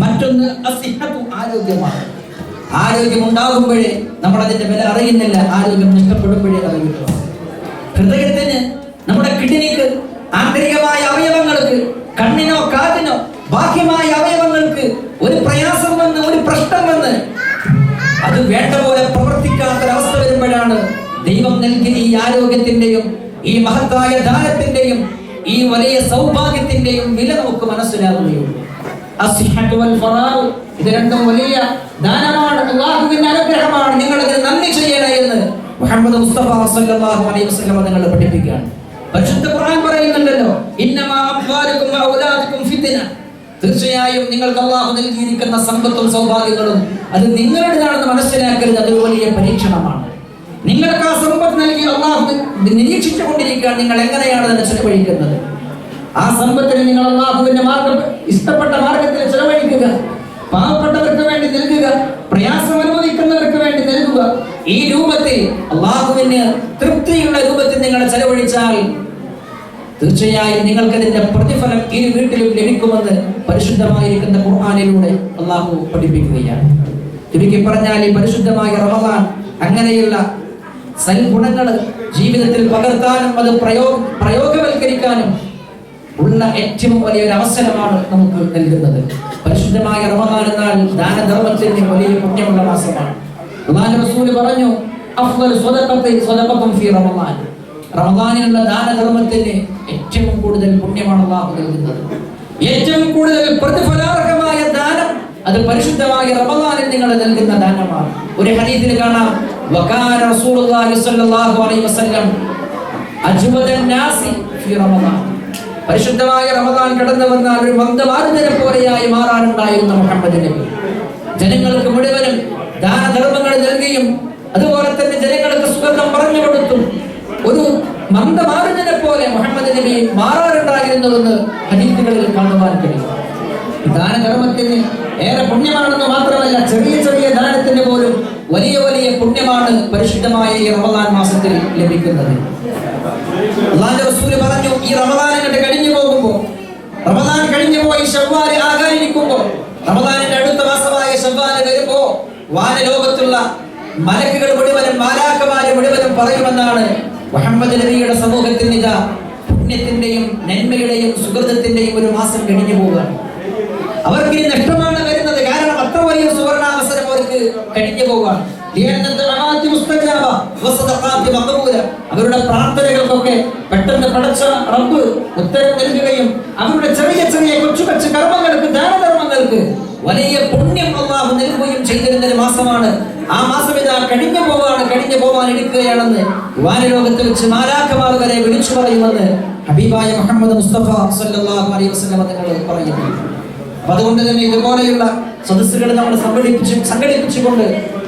മറ്റൊന്ന് അസ്ഹിഹതു, ആരോഗ്യമാണ്. ആരോഗ്യം ഉണ്ടാകുമ്പോഴേ നമ്മൾ അതിന്റെ വില അറിയുന്നില്ല, ആരോഗ്യം നഷ്ടപ്പെടുമ്പോഴേ അറിയുള്ളൂ. ഹൃദയത്തിന്, നമ്മുടെ കിഡ്നിക്ക്, ആന്തരികമായ അവയവങ്ങൾക്ക്, കണ്ണിനോ കാതിനോ ബാഹ്യമായ അവയവങ്ങൾക്ക് ഒരു പ്രയാസം വന്ന്, ഒരു പ്രശ്നം വന്ന് അത് വേണ്ട പോലെ പ്രവർത്തിക്കാത്തൊരവസ്ഥ വരുമ്പോഴാണ് ദൈവം നൽകിയ ഈ ആരോഗ്യത്തിന്റെയും ഈ മഹത്തായ ദാനത്തിന്റെയും ഈ വലിയ സൗഭാഗ്യത്തിന്റെയും വില നമുക്ക് മനസ്സിലാവുകയുള്ളൂ. അസ്സിഹ്ഹത്തു വൽ ഫറാഗ്, ഇത് രണ്ടും വലിയ ദാനമാണ്, അല്ലാഹുവിന്റെ അനുഗ്രഹമാണ്. നിങ്ങൾ ഇതിന് നന്ദി ചെയ്യണം എന്ന് മുഹമ്മദ് മുസ്തഫ സല്ലല്ലാഹു അലൈഹി വസല്ലം നിങ്ങൾ പഠിപ്പിക്കുകയാണ്. പരിശുദ്ധ ഖുർആൻ പറയുന്നുണ്ടല്ലോ, ഇന്നമാ അംവാലുകും വഔലാദുകും ഫിത്ന, തീർച്ചയായും നിങ്ങൾക്ക് അല്ലാഹു നൽകിയിരിക്കുന്ന സമ്പത്തും സൗഭാഗ്യങ്ങളും അത് നിങ്ങളുടേതാണെന്ന് മനസ്സിലാക്കരുത്. അതൊരു വലിയ പരീക്ഷണമാണ്. നിങ്ങൾക്ക് ആ സമ്പത്ത് നൽകി അല്ലാഹു നിരീക്ഷിച്ചു കൊണ്ടിരിക്കുകയാണ്, നിങ്ങൾ എങ്ങനെയാണ് അതിനെ ചെലവഴിക്കുന്നത്. ആ സമ്പത്തിന് നിങ്ങൾ അല്ലാഹുവിന്റെ മാർഗ്ഗം, ഇഷ്ടപ്പെട്ട മാർഗത്തിൽ ചെലവഴിക്കുക, പാവപ്പെട്ടവർക്ക് വേണ്ടി നൽകുക, പ്രയാസം അനുഭവിക്കുന്നവർക്ക് വേണ്ടി നൽകുക. ഈ രൂപത്തിൽ അല്ലാഹുവിന് തൃപ്തിയുള്ള രൂപത്തിൽ നിങ്ങൾ ചെലവഴിച്ചാൽ തീർച്ചയായും നിങ്ങൾക്ക് അതിന്റെ പ്രതിഫലം ഈ വീട്ടിലും ലഭിക്കുമെന്ന് പരിശുദ്ധമായിരിക്കുന്ന ഖുർആനിലൂടെ അല്ലാഹു പഠിപ്പിക്കുകയാണ്. ചുരുക്കി പറഞ്ഞാൽ ഈ പരിശുദ്ധമായ റമദാൻ അങ്ങനെയുള്ള സൽഗുണങ്ങൾ ജീവിതത്തിൽ പകർത്താനും അത് പ്രയോഗവൽക്കരിക്കാനും ഉള്ള ഏറ്റവും വലിയൊരു അവസരമാണ് നമുക്ക് നൽകുന്നത്. പരിശുദ്ധമായ റമദാൻ എന്നാൽ ദാനധർമ്മത്തിന് വലിയ പുണ്യമുള്ള മാസമാണ്. അല്ലാഹുവിന്റെ റസൂൽ പറഞ്ഞു, അഫ്ളലു സ്വദഖത്തുൻ ഫീ റമദാൻ, റമദാനിലുള്ള ദാനധർമ്മത്തിന് ഏറ്റവും കൂടുതൽ പുണ്യമാണ് അല്ലാഹു നൽകുന്നത്. ഏറ്റവും കൂടുതൽ പ്രതിഫലാർഹമായ ദാനം അത് പരിശുദ്ധമായ റമദാനിൽ നിങ്ങൾ നൽകുന്ന ദാനമാണ്. ഒരു ഹദീസിൽ കാണാം, വകാന റസൂലുള്ളാഹി സ്വല്ലല്ലാഹു അലൈഹി വസല്ലം അജ്വദൻ നാസി ഫീ റമദാൻ, പരിശുദ്ധമായ റമദാൻ കടന്നു വന്നാൽ ഒരു മന്ദമാരുതനെ പോലെയായി മാറാനുണ്ടായിരുന്ന മുഹമ്മദ് നബി ജനങ്ങൾക്ക് മുഴുവനും ദാനധർമ്മങ്ങൾ നൽകിയും അതുപോലെ തന്നെ ജനങ്ങൾക്ക് സുഗന്ധം പറഞ്ഞു കൊടുത്തും ഒരു മന്ദമാരുതനെ പോലെ മുഹമ്മദ് നബി മാറാറുണ്ടായിരുന്നുവെന്ന് ഹദീസുകളിൽ കാണുവാൻ കഴിയും. ദാനധർമ്മത്തിന് ഏറെ പുണ്യമാണെന്ന് മാത്രമല്ല, ചെറിയ ചെറിയ ദാനത്തിന് പോലും വലിയ വലിയ പുണ്യമാണ് പരിശുദ്ധമായ ഈ റമദാൻ മാസത്തിൽ ലഭിക്കുന്നത്. അല്ലാഹുവിന്റെ റസൂൽ പറഞ്ഞു, ഈ റമദാൻ കഴിഞ്ഞു പോകുമ്പോൾ, റമദാൻ കഴിഞ്ഞു പോയി ശവ്വാൽ ആകാനിരിക്കുമ്പോൾ, റമദാനിന്റെ അടുത്ത മാസമായ ശവ്വാൽ വരുമ്പോ വാനലോകത്തുള്ള മലക്കുകൾ മുഴുവനും മാലാഖമാര് മുഴുവനും പറയുമെന്നാണ് മുഹമ്മദ് നബിയുടെ സമൂഹത്തിന് ഇതാ പുണ്യത്തിന്റെയും നന്മയുടെയും സുഹൃതത്തിന്റെയും ഒരു മാസം കഴിഞ്ഞു പോവുകയാണ്. അവർക്ക് ഇനി നഷ്ടമാണ് വരുന്നത്. കാരണം അത്ര വലിയ സുവർണാവസരം അവർക്ക് കഴിഞ്ഞു പോകാൻ. അവരുടെ പ്രാർത്ഥനകൾക്കൊക്കെ പെട്ടെന്ന് പടച്ച റബ്ബ് ഉത്തരം നൽകുകയും അവരുടെ ചെറിയ ചെറിയ കൊച്ചു കൊച്ചു കർമ്മങ്ങൾക്ക്, ദാനധർമ്മങ്ങൾക്ക് വലിയ പുണ്യം അല്ലാഹു നൽകുകയും ചെയ്തിരുന്ന ഒരു മാസമാണ്. ആ മാസം ഇതാ കഴിഞ്ഞു പോവാൻ എടുക്കുകയാണെന്ന് വാനലോകത്ത് വെച്ച് മാലാഖമാർ വരെ വിളിച്ചു പറയുമെന്ന് ഹബീബായ മുഹമ്മദ് മുസ്തഫ സല്ലല്ലാഹു അലൈഹി വസല്ലം തങ്ങൾ പറയുന്നു. അപ്പൊ അതുകൊണ്ട് തന്നെ ഇതുപോലെയുള്ള സദസ്സുകൾ നമ്മൾ സംഘടിപ്പിച്ചുകൊണ്ട്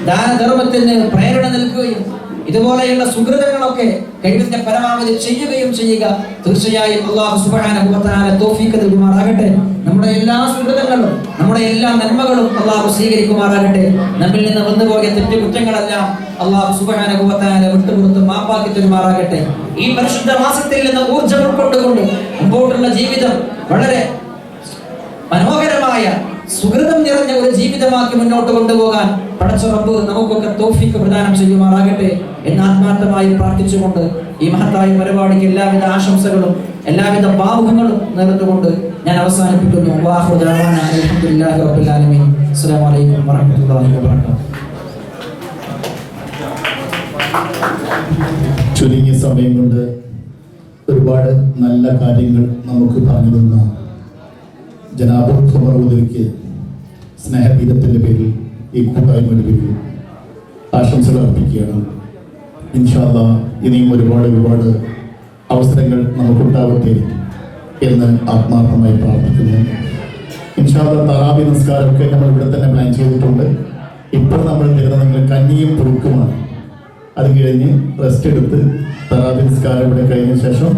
ദാനധർമ്മത്തിന് പ്രേരണ നൽകുകയും ഇതുപോലെയുള്ള സുഹൃതങ്ങളൊക്കെ കഴിവിന്റെ പരമാവധി ചെയ്യുകയും ചെയ്യുക. തീർച്ചയായും അല്ലാഹു സുബ്ഹാനഹു വ തആല തൗഫീഖ് നൽകുമാറാകട്ടെ. നമ്മുടെ എല്ലാ സുഹൃതങ്ങളും നമ്മുടെ എല്ലാ നന്മകളും അല്ലാഹു സ്വീകരിക്കുമാറാകട്ടെ. നമ്മിൽ നിന്ന് വന്നുപോയ തെറ്റുകുറ്റങ്ങളെല്ലാം അല്ലാഹു സുബ്ഹാനഹു വ തആല വിട്ടുപുറത്ത് മാപ്പാക്കി തരുമാറാകട്ടെ. ഈ പരിശുദ്ധ മാസത്തിൽ നിന്ന് ഊർജ്ജം ഉൾക്കൊണ്ടുകൊണ്ട് മുമ്പോട്ടുള്ള ജീവിതം വളരെ മനോഹരമായ സുഹൃതം നിറഞ്ഞ ഒരു ജീവിതമാക്കി മുന്നോട്ട് കൊണ്ടുപോകാൻ പടച്ച റബ്ബ് നമുക്കൊക്കെ തൗഫീഖ് പ്രദാനം ചെയ്യുമാറാകട്ടെ എന്ന് ആത്മാർത്ഥമായി പ്രാർത്ഥിച്ചുകൊണ്ട് ഈ മഹത്തായ പരിപാടിക്ക് എല്ലാവിധ ആശംസകളും എല്ലാവിധ ഭാവുകങ്ങളും നേർന്നുകൊണ്ട് ഞാൻ അവസാനിപ്പിക്കുന്നു. വാഹു ദഅവാന അൽഹംദുലില്ലാഹി റബ്ബിൽ ആലമീൻ. അസ്സലാമു അലൈക്കും വറഹ്മത്തുള്ളാഹി വബറകാതുഹു. ചുരുങ്ങിയ സമയം കൊണ്ട് ഒരുപാട് നല്ല കാര്യങ്ങൾ നമുക്ക് പറഞ്ഞു തന്ന ജനാബ് ഖമർ ഉദവിക്ക് സ്നേഹപീഠത്തിൻ്റെ പേരിൽ ഈ കൂട്ടായ്മയുടെ പേരിൽ ആശംസകൾ അർപ്പിക്കുകയാണ്. ഇൻഷാ അല്ലാഹ് ഇനിയും ഒരുപാട് അവസരങ്ങൾ നമുക്കുണ്ടാവട്ടെ എന്ന് ആത്മാർത്ഥമായി പ്രാർത്ഥിക്കുന്നു. ഇൻഷാ അല്ലാഹ് തറാവി നിസ്കാരമൊക്കെ നമ്മൾ ഇവിടെ തന്നെ പ്ലാൻ ചെയ്തിട്ടുണ്ട്. ഇപ്പോൾ നമ്മൾ തരുന്ന നിങ്ങൾ കഞ്ഞിയും പുഴുക്കുമാണ്. അത് കഴിഞ്ഞ് റെസ്റ്റ് എടുത്ത് തറാവി നിസ്കാരം ഇവിടെ കഴിഞ്ഞ ശേഷം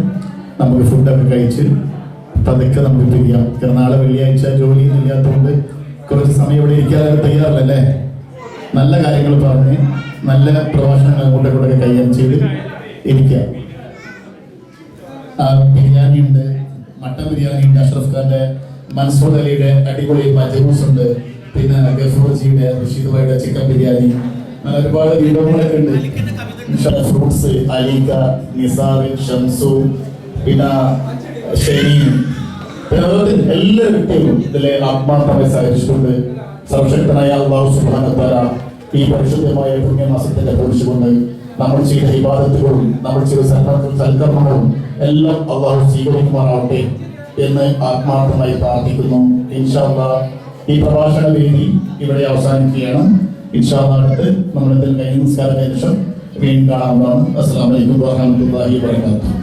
നമുക്ക് ഫുഡൊക്കെ കഴിച്ച് പതുക്കെ നമുക്ക് പിരിയാം. കാരണം നാളെ വെള്ളിയാഴ്ച ജോലിയൊന്നും ഇല്ലാത്തതുകൊണ്ട് കുറച്ച് സമയം ഇവിടെ ഇരിക്കാതെ തയ്യാറല്ലേ. നല്ല കാര്യങ്ങൾ പറഞ്ഞ് നല്ല പ്രഭാഷണങ്ങൾ അങ്ങോട്ടൊക്കെ കൈകാര്യം ചെയ്ത് ഇരിക്കാം. ബിരിയാണി ഉണ്ട്, മട്ടൻ ബിരിയാണി ഉണ്ട്, അഷ്റഫ് ഖാന്റെ, മൻസൂർ അലിയുടെ അടിപൊളി മജൂസ് ഉണ്ട്, പിന്നെ ഗഫൂർജിയുടെ, റഷീദ് ഭായിയുടെ ചിക്കൻ ബിരിയാണി, ഒരുപാട് വിഭവങ്ങളൊക്കെ ഉണ്ട്. ഫ്രൂട്ട്സ്, അലീക, നിസാർ, ഷംസു, പിന്നെ ഷെരീൻ, എല്ലാ വ്യക്തികളും ഇതിലെ ആത്മാർത്ഥമായി സഹകരിച്ചുകൊണ്ട് സർവശക്തനായ അല്ലാഹു സുബ്ഹാനഹു വ തആല ഈ പരിശുദ്ധമായ പുണ്യമാസത്തിന്റെ കുറിച്ചുകൊണ്ട് നമ്മൾ ചെയ്ത ഇബാദത്തുകളും നമ്മൾ ചെയ്ത സൽക്കർമ്മങ്ങളും എല്ലാം അല്ലാഹു സ്വീകരിക്കുമാറാവട്ടെ എന്ന് ആത്മാർത്ഥമായി പ്രാർത്ഥിക്കുന്നു. ഇൻഷാ അല്ലാഹ് ഈ പ്രഭാഷണ വേദി ഇവിടെ അവസാനിക്കുകയാണ്. ഇൻഷാ അല്ലാഹ് അടുത്ത് നമ്മൾ ഇതിൽ നമസ്കാരം ശേഷം വീണ്ടും കാണാവുന്നതാണ്. അസ്സലാമു അലൈക്കും വറഹ്മത്തുള്ളാഹി വബറകാതുഹു.